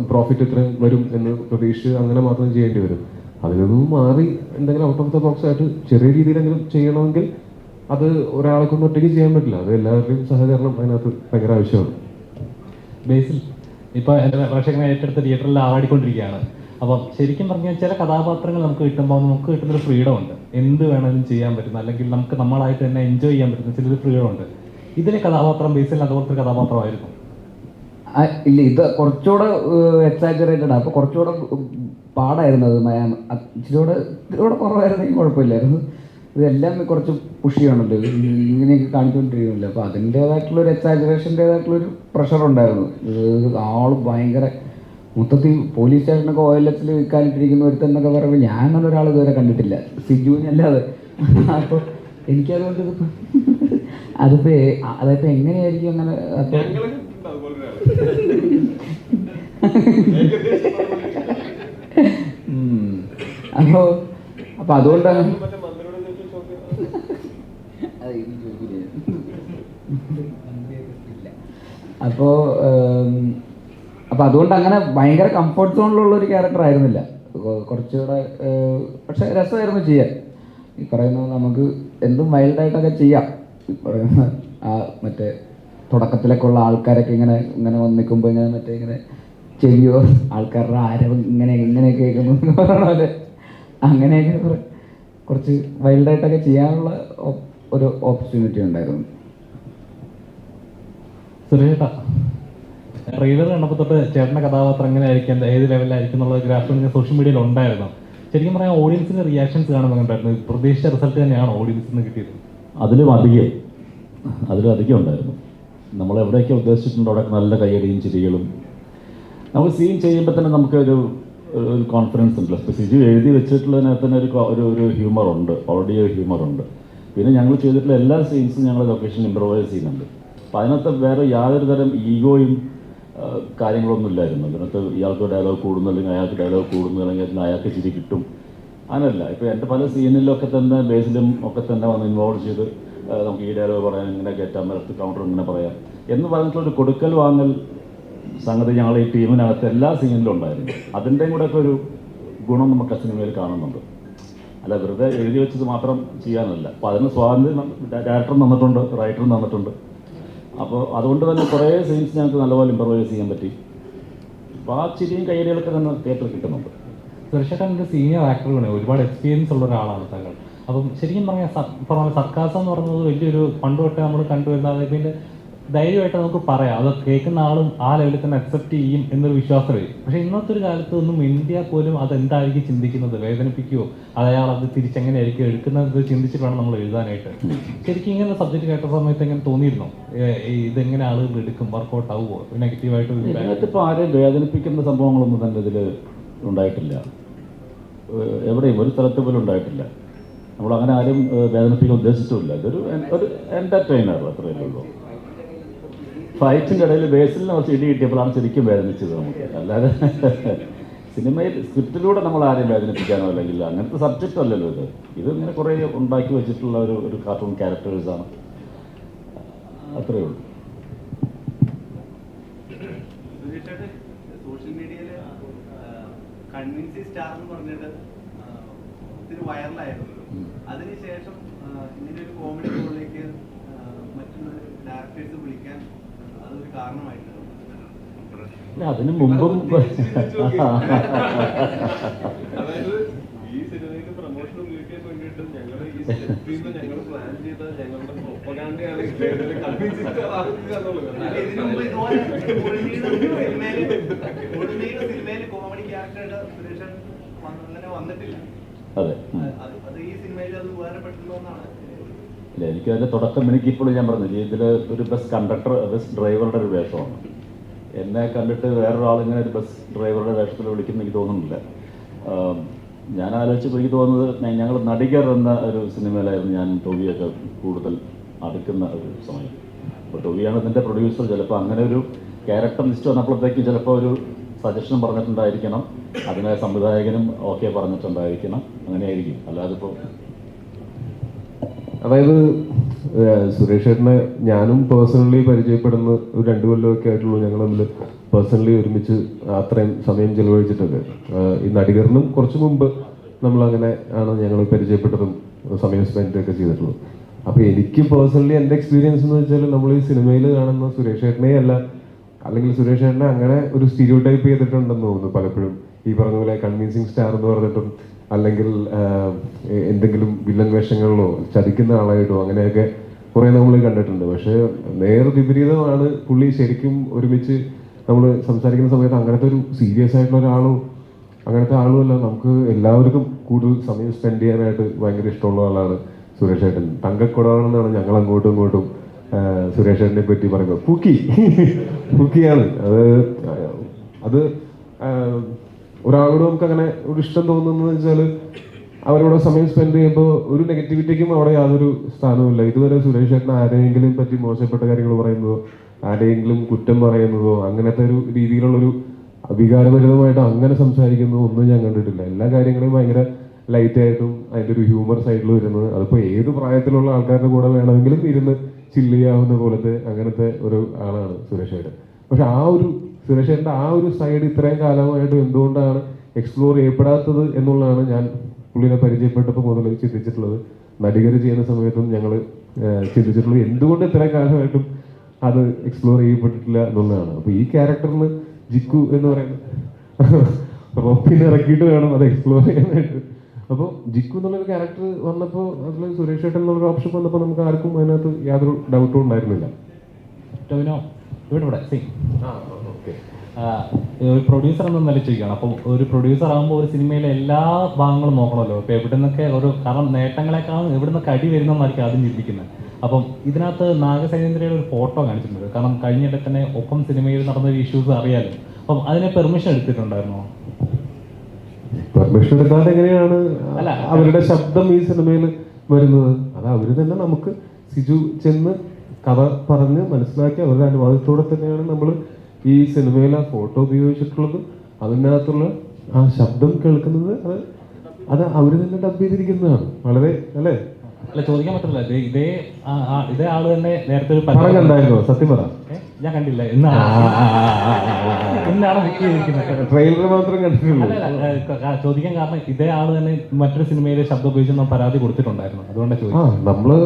പ്രോഫിറ്റ് ഇത്രയും വരും എന്ന് പ്രതീക്ഷിച്ച് അങ്ങനെ മാത്രം ചെയ്യേണ്ടി വരും. അതിൽ നിന്നും മാറി എന്തെങ്കിലും ഔട്ട് ഓഫ് ദ ബോക്സ് ആയിട്ട് ചെറിയ രീതിയിലെങ്കിലും ചെയ്യണമെങ്കിൽ അത് ഒരാളെ കൊണ്ട് ഒറ്റയ്ക്ക് ചെയ്യാൻ പറ്റില്ല. അത് എല്ലാവരുടെയും സഹകരണം അതിനകത്ത് ഭയങ്കര ആവശ്യമാണ്. ബേസിൽ ഇപ്പോൾ എൻ്റെ പ്രേക്ഷകനെ ഏറ്റെടുത്ത തിയേറ്ററിൽ ആടിക്കൊണ്ടിരിക്കുകയാണ്. അപ്പം ശരിക്കും പറഞ്ഞാൽ ചില കഥാപാത്രങ്ങൾ നമുക്ക് കിട്ടുമ്പോൾ നമുക്ക് കിട്ടുന്നൊരു ഫ്രീഡം ഉണ്ട്, എന്ത് വേണമെങ്കിലും ചെയ്യാൻ പറ്റുന്ന, അല്ലെങ്കിൽ നമുക്ക് നമ്മളായിട്ട് തന്നെ എൻജോയ് ചെയ്യാൻ പറ്റുന്ന ചിലൊരു ഫ്രീഡം ഉണ്ട്. ഇതിലെ കഥാപാത്രം ബേസിൽ അതുപോലത്തെ ഒരു കഥാപാത്രമായിരുന്നു. ഇല്ല, ഇത് കുറച്ചുകൂടെ എക്സാജറേറ്റഡ്, അപ്പോൾ കുറച്ചുകൂടെ പാടായിരുന്നു. അത് ഇച്ചിരികൂടെ കുറവായിരുന്നെങ്കിൽ കുഴപ്പമില്ലായിരുന്നു. ഇതെല്ലാം കുറച്ച് പുഷ് ചെയ്യണമല്ലോ, ഇങ്ങനെയൊക്കെ കാണിച്ചുകൊണ്ടിരിക്കുന്നില്ല. അപ്പോൾ അതിൻ്റേതായിട്ടുള്ളൊരു എക്സാജറേഷൻ്റേതായിട്ടുള്ളൊരു പ്രഷർ ഉണ്ടായിരുന്നു. ആൾ ഭയങ്കര മൊത്തത്തിൽ പോലീസ് സ്റ്റേഷനൊക്കെ OLX വിൽക്കാനിട്ടിരിക്കുന്ന ഒരുത്തെന്നൊക്കെ പറയുമ്പോൾ ഞാൻ അങ്ങനെ ഒരാൾ ഇതുവരെ കണ്ടിട്ടില്ല, സിജുവിനല്ലാതെ. അപ്പോൾ എനിക്കതുകൊണ്ട് അതിപ്പോൾ എങ്ങനെയായിരിക്കും അങ്ങനെ. അപ്പോൾ അതുകൊണ്ടാണ് അപ്പോൾ അതുകൊണ്ട് അങ്ങനെ ഭയങ്കര കംഫർട്ട് സോണിലുള്ള ഒരു ക്യാരക്ടർ ആയിരുന്നില്ല, കുറച്ചുകൂടെ. പക്ഷെ രസമായിരുന്നു ചെയ്യാൻ. ഈ പറയുന്നത് നമുക്ക് എന്തും വൈൽഡായിട്ടൊക്കെ ചെയ്യാം. ഈ പറയുന്ന മറ്റേ തുടക്കത്തിലൊക്കെ ഉള്ള ആൾക്കാരൊക്കെ ഇങ്ങനെ വന്ന് നിൽക്കുമ്പോൾ ഇങ്ങനെ ചെവിയോ ആൾക്കാരുടെ ആരവ് ഇങ്ങനെ കേൾക്കുന്നു പറയണ അങ്ങനെയൊക്കെ കുറച്ച് വൈൽഡായിട്ടൊക്കെ ചെയ്യാനുള്ള ഒരു ഓപ്പർച്യൂണിറ്റി ഉണ്ടായിരുന്നു. സുരേഷേട്ടാ, ട്രെയിലർ കണ്ടപ്പോൾ തൊട്ട് ചേട്ടൻ്റെ കഥാപാത്രം എങ്ങനെ ആയിരിക്കും, ഏത് ലെവലിലായിരിക്കും എന്നുള്ള ഗ്രാഫിക് സോഷ്യൽ മീഡിയയിൽ ഉണ്ടായിരുന്നു. ശരിക്കും പറയാൻ ഓഡിയൻസിൻ്റെ റിയാക്ഷൻസ് കാണുന്നുണ്ടായിരുന്നു. പ്രതീക്ഷിച്ച റിസൾട്ട് തന്നെയാണ് ഓഡിയൻസിൽ നിന്ന് കിട്ടിയത്? അതിലും അധികം ഉണ്ടായിരുന്നു. നമ്മൾ എവിടെയൊക്കെ ഉദ്ദേശിച്ചിട്ടുണ്ടോ അവിടെയൊക്കെ നല്ല കയ്യടിയും ചിരികളും. നമ്മൾ സീൻ ചെയ്യുമ്പോൾ തന്നെ നമുക്കൊരു കോൺഫിഡൻസ് ഉണ്ട്. സിജു എഴുതി വെച്ചിട്ടുള്ളതിനകത്ത് തന്നെ ഒരു ഹ്യൂമറുണ്ട്, ഓൾറെഡി ഒരു ഹ്യൂമറുണ്ട്. പിന്നെ ഞങ്ങൾ ചെയ്തിട്ടുള്ള എല്ലാ സീൻസും ഞങ്ങൾ ലൊക്കേഷനിൽ ഇമ്പ്രവൈസ് ചെയ്യുന്നുണ്ട്. അപ്പോൾ അതിനകത്ത് വേറെ യാതൊരു തരം ഈഗോയും കാര്യങ്ങളൊന്നും ഇല്ലായിരുന്നു. അതിനകത്ത് ഇയാൾക്ക് ഡയലോഗ് കൂടുന്നു, അല്ലെങ്കിൽ അയാൾക്ക് ഡയലോഗ് കൂടുന്നു, അല്ലെങ്കിൽ അയാൾക്ക് ചിരി കിട്ടും, അങ്ങനെയല്ല. ഇപ്പോൾ എൻ്റെ പല സീനിലൊക്കെ തന്നെ ബേസിലും ഒക്കെ തന്നെ വന്ന് ഇൻവോൾവ് ചെയ്ത് നമുക്ക് ഈ ഡയലോഗ് പറയാൻ, ഇങ്ങനെ കയറ്റാൻ പറ്റും, കൗണ്ടർ ഇങ്ങനെ പറയാം എന്ന് പറഞ്ഞിട്ടുള്ളൊരു കൊടുക്കൽ വാങ്ങൽ സംഗതി ഞങ്ങൾ ഈ ടീമിനകത്ത് എല്ലാ സീനിലും ഉണ്ടായിരുന്നു. അതിൻ്റെയും കൂടെ ഒക്കെ ഒരു ഗുണം നമുക്ക് ആ സിനിമയിൽ കാണുന്നുണ്ട്. അല്ല വെറുതെ എഴുതി വെച്ചത് മാത്രം ചെയ്യാനല്ല. അപ്പോൾ അതിന് സ്വാതന്ത്ര്യം ഡയറക്ടറും തന്നിട്ടുണ്ട്, റൈറ്ററും തന്നിട്ടുണ്ട്. അപ്പോൾ അതുകൊണ്ട് തന്നെ കുറേ സീൻസ് ഞങ്ങൾക്ക് നല്ലപോലെ ഇമ്പ്രവൈസ് ചെയ്യാൻ പറ്റി. അപ്പോൾ ആ ചിരിയും കയ്യടികളൊക്കെ തന്നെ തിയേറ്ററിൽ കിട്ടുന്നുണ്ട്. സുരേഷേട്ടൻ ഒരു സീനിയർ ആക്ടറാണ്, ഒരുപാട് എക്സ്പീരിയൻസ് ഉള്ള ഒരാളാണ് താങ്കൾ. അപ്പം ശരിക്കും പറഞ്ഞാൽ സർക്കാസം എന്ന് പറയുന്നത് വലിയൊരു പണ്ട് തൊട്ടേ നമ്മൾ കണ്ടുവരുന്നത്. ഇതിൻ്റെ ധൈര്യമായിട്ട് നമുക്ക് പറയാം, അത് കേൾക്കുന്ന ആളും ആ ലെവലിൽ തന്നെ അക്സെപ്റ്റ് ചെയ്യും എന്നൊരു വിശ്വാസം വരും. പക്ഷേ ഇന്നത്തെ ഒരു കാലത്ത് ഒന്നും ഇന്ത്യ പോലും അതെന്തായിരിക്കും ചിന്തിക്കുന്നത്, വേദനിപ്പിക്കുമോ, അയാൾ അത് തിരിച്ചെങ്ങനെയായിരിക്കും എടുക്കുന്നത് ചിന്തിച്ചിട്ട് വേണം നമ്മൾ എഴുതാനായിട്ട്. ശരിക്കും ഇങ്ങനെ സബ്ജക്റ്റ് കേട്ട സമയത്ത് എങ്ങനെ തോന്നിയിരുന്നോ, ഇതെങ്ങനെ ആളുകൾ എടുക്കും, വർക്കൗട്ട് ആവുമോ, നെഗറ്റീവായിട്ട്? ഇതിനകത്തിപ്പോൾ ആരെയും വേദനിപ്പിക്കുന്ന സംഭവങ്ങളൊന്നും തന്നെ ഇതിൽ ഉണ്ടായിട്ടില്ല. എവിടെയും ഒരു സ്ഥലത്ത് പോലും ഉണ്ടായിട്ടില്ല. നമ്മളങ്ങനെ ആരും വേദനിപ്പിക്കാൻ ഉദ്ദേശിച്ചിട്ടില്ല. ഇതൊരു എൻ്റർടൈനർ, അത്രയേ ഉള്ളൂ. ഫൈറ്റിൻ്റെ ഇടയിൽ ബേസിൽ കുറച്ച് ഇടി കിട്ടിയപ്പോഴാണ് ശരിക്കും വേദനിച്ചത് നമുക്ക്. അല്ലാതെ സിനിമയിൽ സ്ക്രിപ്റ്റിലൂടെ നമ്മൾ ആരെയും വേദനിപ്പിക്കാനോ അല്ലെങ്കിൽ അങ്ങനത്തെ സബ്ജക്റ്റ് അല്ലല്ലോ ഇത് ഇങ്ങനെ കുറേ ഉണ്ടാക്കി വെച്ചിട്ടുള്ള ഒരു കാർട്ടൂൺ ക്യാരക്ടേഴ്സാണ്, അത്രയേ ഉള്ളൂ. സോഷ്യൽ മീഡിയയിൽ കൺവിൻസി സ്റ്റാർ എന്ന് പറഞ്ഞിട്ട് ഒത്തിരി വൈറലായിരുന്നു. അതിനുശേഷം ഇങ്ങനെ ഒരു കോമഡി റോളിലേക്ക് മറ്റുള്ള ഡയറക്ടേഴ്സ് വിളിക്കാൻ അതൊരു കാരണമായിട്ടാണ്. അതിനു മുമ്പും അതായത് ഈ സിനിമയ്ക്ക് പ്രൊമോഷൻ ഉപയോഗിക്കാൻ വേണ്ടിയിട്ട് ഞങ്ങൾ ഈ സെറ്റിൽ ഞങ്ങൾ പ്ലാൻ ചെയ്ത ഞങ്ങളുടെ പ്രൊപ്പഗാൻഡയാണ് സിനിമയിൽ കോമഡി ക്യാരക്ടറുടെ സുരേഷൻ അങ്ങനെ വന്നിട്ടില്ല. അതെ, അത് ഈ സിനിമയിൽ അത് ഉപകാരപ്പെട്ടുള്ളൂ എന്നാണ്. ഇല്ല, എനിക്ക് അതിൻ്റെ തുടക്കം എനിക്കിപ്പോഴും ഞാൻ പറഞ്ഞു, ഇതിൽ ഒരു ബസ് കണ്ടക്ടർ, ബസ് ഡ്രൈവറുടെ ഒരു വേഷമാണ്. എന്നെ കണ്ടിട്ട് വേറൊരാളിങ്ങനെ ഒരു ബസ് ഡ്രൈവറുടെ വേഷത്തിൽ വിളിക്കുന്ന എനിക്ക് തോന്നുന്നില്ല. ഞാൻ ആലോചിച്ചപ്പോൾ എനിക്ക് തോന്നുന്നത് ഞങ്ങൾ നടികർ എന്ന ഒരു സിനിമയിലായിരുന്നു ഞാൻ ടോവിയൊക്കെ കൂടുതൽ അടുക്കുന്ന ഒരു സമയം. അപ്പോൾ ടോവിയാണ് ഇതിൻ്റെ പ്രൊഡ്യൂസർ. ചിലപ്പോൾ അങ്ങനെ ഒരു ക്യാരക്ടർ ലിസ്റ്റ് വന്നപ്പോഴത്തേക്കും ചിലപ്പോൾ ഒരു സജഷൻ പറഞ്ഞിട്ടുണ്ടായിരിക്കണം, അതിനെ സംവിധായകനും ഓക്കെ പറഞ്ഞിട്ടുണ്ടായിരിക്കണം, അങ്ങനെയായിരിക്കും. അല്ലാതെ ഇപ്പോൾ അതായത് സുരേഷ് ചേട്ടനെ ഞാനും പേഴ്സണലി പരിചയപ്പെടുന്ന ഒരു 2 കൊല്ലമൊക്കെ ആയിട്ടുള്ളൂ. ഞങ്ങൾ തമ്മിൽ പേഴ്സണലി ഒരുമിച്ച് അത്രയും സമയം ചിലവഴിച്ചിട്ടുണ്ട്. ഈ നടികറിനും കുറച്ച് മുമ്പ് നമ്മളങ്ങനെ ആണ് ഞങ്ങൾ പരിചയപ്പെട്ടതും സമയം സ്പെൻഡ് ഒക്കെ ചെയ്തിട്ടുള്ളത്. അപ്പോൾ എനിക്ക് പേഴ്സണലി എൻ്റെ എക്സ്പീരിയൻസ് എന്ന് വെച്ചാൽ നമ്മൾ ഈ സിനിമയിൽ കാണുന്ന സുരേഷ് ചേട്ടനെ അല്ല അല്ലെങ്കിൽ സുരേഷ് ഏട്ടനെ അങ്ങനെ ഒരു സ്റ്റീരിയോ ടൈപ്പ് ചെയ്തിട്ടുണ്ടെന്ന് തോന്നുന്നു പലപ്പോഴും. ഈ പറഞ്ഞ പോലെ കൺവിൻസിങ് സ്റ്റാർ എന്ന് പറഞ്ഞിട്ടും അല്ലെങ്കിൽ എന്തെങ്കിലും വില്ലൻ വേഷങ്ങളിലോ ചതിക്കുന്ന ആളായിട്ടോ അങ്ങനെയൊക്കെ കുറെ നമ്മൾ കണ്ടിട്ടുണ്ട്. പക്ഷെ നേർ വിപരീതമാണ് പുള്ളി. ശരിക്കും ഒരുമിച്ച് നമ്മൾ സംസാരിക്കുന്ന സമയത്ത് അങ്ങനത്തെ ഒരു സീരിയസ് ആയിട്ടുള്ള ഒരാളോ അങ്ങനത്തെ ആളുമല്ല. നമുക്ക് എല്ലാവർക്കും കൂടുതൽ സമയം സ്പെൻഡ് ചെയ്യാനായിട്ട് ഭയങ്കര ഇഷ്ടമുള്ള ആളാണ് സുരേഷ് ഏട്ടൻ. തങ്കക്കുടമാണെന്നാണ് ഞങ്ങൾ അങ്ങോട്ടും ഇങ്ങോട്ടും സുരേഷ് ഏട്ടനെ പറ്റി പറയുന്നത്. പൂക്കിയാണ് അത് ഒരാളോട് നമുക്ക് അങ്ങനെ ഒരു ഇഷ്ടം തോന്നുന്നത് വെച്ചാൽ അവരോട് സമയം സ്പെൻഡ് ചെയ്യുമ്പോൾ ഒരു നെഗറ്റിവിറ്റിക്കും അവിടെ യാതൊരു സ്ഥാനവുമില്ല. ഇതുവരെ സുരേഷ് ഏട്ടൻ ആരെങ്കിലും പറ്റി മോശപ്പെട്ട കാര്യങ്ങൾ പറയുന്നതോ ആരെങ്കിലും കുറ്റം പറയുന്നതോ അങ്ങനത്തെ ഒരു രീതിയിലുള്ളൊരു വികാരപരിതമായിട്ട് അങ്ങനെ സംസാരിക്കുന്നതോ ഒന്നും ഞാൻ കണ്ടിട്ടില്ല. എല്ലാ കാര്യങ്ങളും ഭയങ്കര ലൈറ്റായിട്ടും അതിൻ്റെ ഒരു ഹ്യൂമർ സൈഡിൽ വരുന്നത്. അതിപ്പോൾ ഏത് പ്രായത്തിലുള്ള ആൾക്കാരുടെ കൂടെ വേണമെങ്കിലും ഇരുന്ന് ചില്ല് ചെയ്യാവുന്ന പോലത്തെ അങ്ങനത്തെ ഒരു ആളാണ് സുരേഷ് ഏട്ടൻ. പക്ഷെ ആ ഒരു സുരേഷ് ഏട്ടൻ്റെ ആ ഒരു സൈഡ് ഇത്രയും കാലമായിട്ട് എന്തുകൊണ്ടാണ് എക്സ്പ്ലോർ ചെയ്യപ്പെടാത്തത് എന്നുള്ളതാണ് ഞാൻ പുള്ളിനെ പരിചയപ്പെട്ടപ്പോൾ മുതൽ ചിന്തിച്ചിട്ടുള്ളത്. നടികർ ചെയ്യുന്ന സമയത്തും ഞങ്ങൾ ചിന്തിച്ചിട്ടുള്ളത് എന്തുകൊണ്ട് ഇത്രയും കാലമായിട്ടും അത് എക്സ്പ്ലോർ ചെയ്യപ്പെട്ടിട്ടില്ല എന്നുള്ളതാണ്. അപ്പോൾ ഈ ക്യാരക്ടറിന് ജിക്കു എന്ന് പറയുന്നത് റോപ്പിനെ ഇറക്കിയിട്ട് വേണം അത് എക്സ്പ്ലോർ ചെയ്യാനായിട്ട്. അപ്പോൾ ജിക്കു എന്നുള്ളൊരു ക്യാരക്ടർ വന്നപ്പോൾ അതിൽ സുരേഷ് ഏട്ടൻ എന്നുള്ളൊരു ഓപ്ഷൻ വന്നപ്പോൾ നമുക്ക് ആർക്കും അതിനകത്ത് യാതൊരു ഡൗട്ടും ഉണ്ടായിരുന്നില്ല. ഒരു പ്രൊഡ്യൂസർ എന്ന നില ചെയ്യുകയാണ്. അപ്പം ഒരു പ്രൊഡ്യൂസർ ആകുമ്പോൾ ഒരു സിനിമയിലെ എല്ലാ ഭാഗങ്ങളും നോക്കണമല്ലോ. ഇപ്പോൾ എവിടെ നിന്നൊക്കെ ഒരു കാരണം നേട്ടങ്ങളെക്കാളും എവിടെ നിന്നൊക്കെ അടി വരുന്നതെന്നായിരിക്കും ആദ്യം ചിന്തിക്കുന്നത്. അപ്പം ഇതിനകത്ത് നാഗസൈനേന്ദ്രയുടെ ഒരു ഫോട്ടോ കാണിച്ചിട്ടുണ്ട്. കാരണം കഴിഞ്ഞിടെ തന്നെ ഒപ്പം സിനിമയിൽ നടന്ന ഇഷ്യൂസ് അറിയാലോ. അപ്പം അതിനെ പെർമിഷൻ എടുത്തിട്ടുണ്ടായിരുന്നോ? പെർമിഷൻ എടുക്കാതെ എങ്ങനെയാണ് അവരുടെ ശബ്ദം ഈ സിനിമയിൽ വരുന്നത്? അത് അവർ തന്നെ നമുക്ക് സിജു ചെന്ന് കഥ പറഞ്ഞ് മനസ്സിലാക്കി അവരുടെ അനുവാദത്തോടെ തന്നെയാണ് നമ്മൾ ഈ സിനിമയിൽ ആ ഫോട്ടോ ഉപയോഗിച്ചിട്ടുള്ളത്. അതിനകത്തുള്ള ആ ശബ്ദം കേൾക്കുന്നത് അത് അവർ തന്നെ ഡബ് ചെയ്തിരിക്കുന്നതാണ്. വളരെ അല്ലേ? അല്ല, ചോദിക്കാൻ പറ്റില്ല. ഇതേ ആള് തന്നെ നേരത്തെ ഒരു കണ്ടായിരുന്നോ? സത്യം പറ. ഞാൻ കണ്ടില്ല. ഇന്നാണ് ബുക്ക് ചെയ്തിരിക്കുന്നത്. ട്രെയിലർ മാത്രം കണ്ടിട്ടുള്ളൂ. ചോദിക്കാൻ കാരണം ഇതേ ആള് തന്നെ മറ്റൊരു സിനിമയിലെ ശബ്ദം ഉപയോഗിച്ച് പരാതി കൊടുത്തിട്ടുണ്ടായിരുന്നു. അതുകൊണ്ട് ചോദിക്കാം. നമ്മള്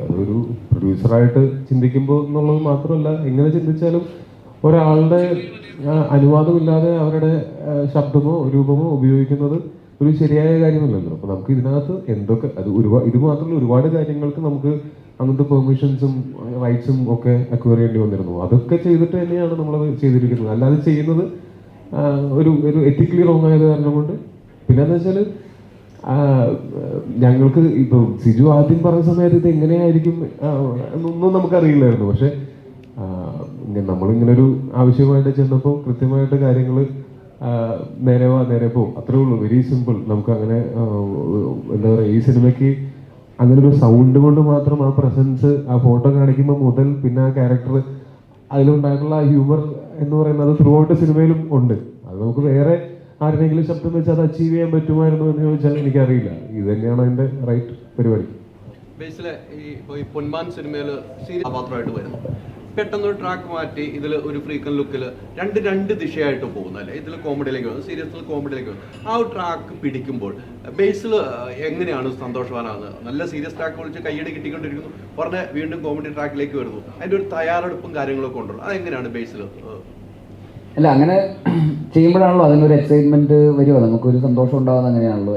അതൊരു പ്രൊഡ്യൂസറായിട്ട് ചിന്തിക്കുമ്പോൾ എന്നുള്ളത് മാത്രമല്ല, എങ്ങനെ ചിന്തിച്ചാലും ഒരാളുടെ അനുവാദമില്ലാതെ അവരുടെ ശബ്ദമോ രൂപമോ ഉപയോഗിക്കുന്നത് ഒരു ശരിയായ കാര്യമല്ലല്ലോ. അപ്പോൾ നമുക്ക് ഇതിനകത്ത് എന്തൊക്കെ ഇത് മാത്രമല്ല ഒരുപാട് കാര്യങ്ങൾക്ക് നമുക്ക് അങ്ങനത്തെ പെർമിഷൻസും റൈറ്റ്സും ഒക്കെ അക്വയർ ചെയ്യേണ്ടി വന്നിരുന്നു. അതൊക്കെ ചെയ്തിട്ട് തന്നെയാണ് നമ്മളത് ചെയ്തിരിക്കുന്നത്. അല്ലാതെ ചെയ്യുന്നത് ഒരു എത്തിക്കലി റോങ് ആയത് കാരണം കൊണ്ട്. പിന്നെ എന്താ വെച്ചാൽ ഞങ്ങൾക്ക് ഇപ്പോൾ സിജു ആദ്യം പറഞ്ഞ സമയത്ത് ഇത് എങ്ങനെയായിരിക്കും എന്നൊന്നും നമുക്കറിയില്ലായിരുന്നു. പക്ഷെ നമ്മളിങ്ങനെ ഒരു ആവശ്യമായിട്ട് ചെന്നപ്പോൾ കൃത്യമായിട്ട് കാര്യങ്ങൾ നേരെ പോകും. അത്രേ ഉള്ളൂ. Very simple. നമുക്ക് അങ്ങനെ എന്താ പറയുക, ഈ സിനിമയ്ക്ക് അങ്ങനെ ഒരു സൗണ്ട് കൊണ്ട് മാത്രം ആ പ്രസൻസ് ആ ഫോട്ടോ കാണിക്കുമ്പോൾ മുതൽ പിന്നെ ആ ക്യാരക്ടർ അതിലുണ്ടായിട്ടുള്ള ആ ഹ്യൂമർ എന്ന് പറയുന്നത് ത്രൂ ഔട്ട് സിനിമയിലും ഉണ്ട്. അത് നമുക്ക് വേറെ ആരുടെയെങ്കിലും ശബ്ദം വെച്ച് അത് അച്ചീവ് ചെയ്യാൻ പറ്റുമായിരുന്നു എന്ന് ചോദിച്ചാൽ എനിക്കറിയില്ല. ഇത് തന്നെയാണ് അതിൻ്റെ റൈറ്റ് പരിപാടി. ബേസിലെ ഈ പൊന്മാൻ സിനിമയിൽ സീരിയസ് കഥാപാത്രമായിട്ട് വരുന്നു. പെട്ടെന്നൊരു ട്രാക്ക് മാറ്റി ഇതിൽ ഒരു ഫ്രീക്കൻ ലുക്കിൽ രണ്ട് ദിശയായിട്ട് പോകുന്നല്ലേ. ഇതിൽ കോമഡിയിലേക്ക് വന്നു, സീരിയസിൽ കോമഡിയിലേക്ക് വന്നു. ആ ഒരു ട്രാക്ക് പിടിക്കുമ്പോൾ ബേസിൽ എങ്ങനെയാണ് സന്തോഷവാനാകുന്നത്? നല്ല സീരിയസ് ട്രാക്ക് വിളിച്ച് കയ്യടി കിട്ടിക്കൊണ്ടിരിക്കുന്നു, പറഞ്ഞ് വീണ്ടും കോമഡി ട്രാക്കിലേക്ക് വരുന്നു. അതിൻ്റെ ഒരു തയ്യാറെടുപ്പും കാര്യങ്ങളൊക്കെ ഉണ്ടല്ലോ, അതെങ്ങനെയാണ് ബേസിൽ? അല്ല, അങ്ങനെ ചെയ്യുമ്പോഴാണല്ലോ അതിനൊരു എക്സൈറ്റ്മെൻറ്റ് വരിക, നമുക്കൊരു സന്തോഷം ഉണ്ടാകുന്നത്. അങ്ങനെയാണല്ലോ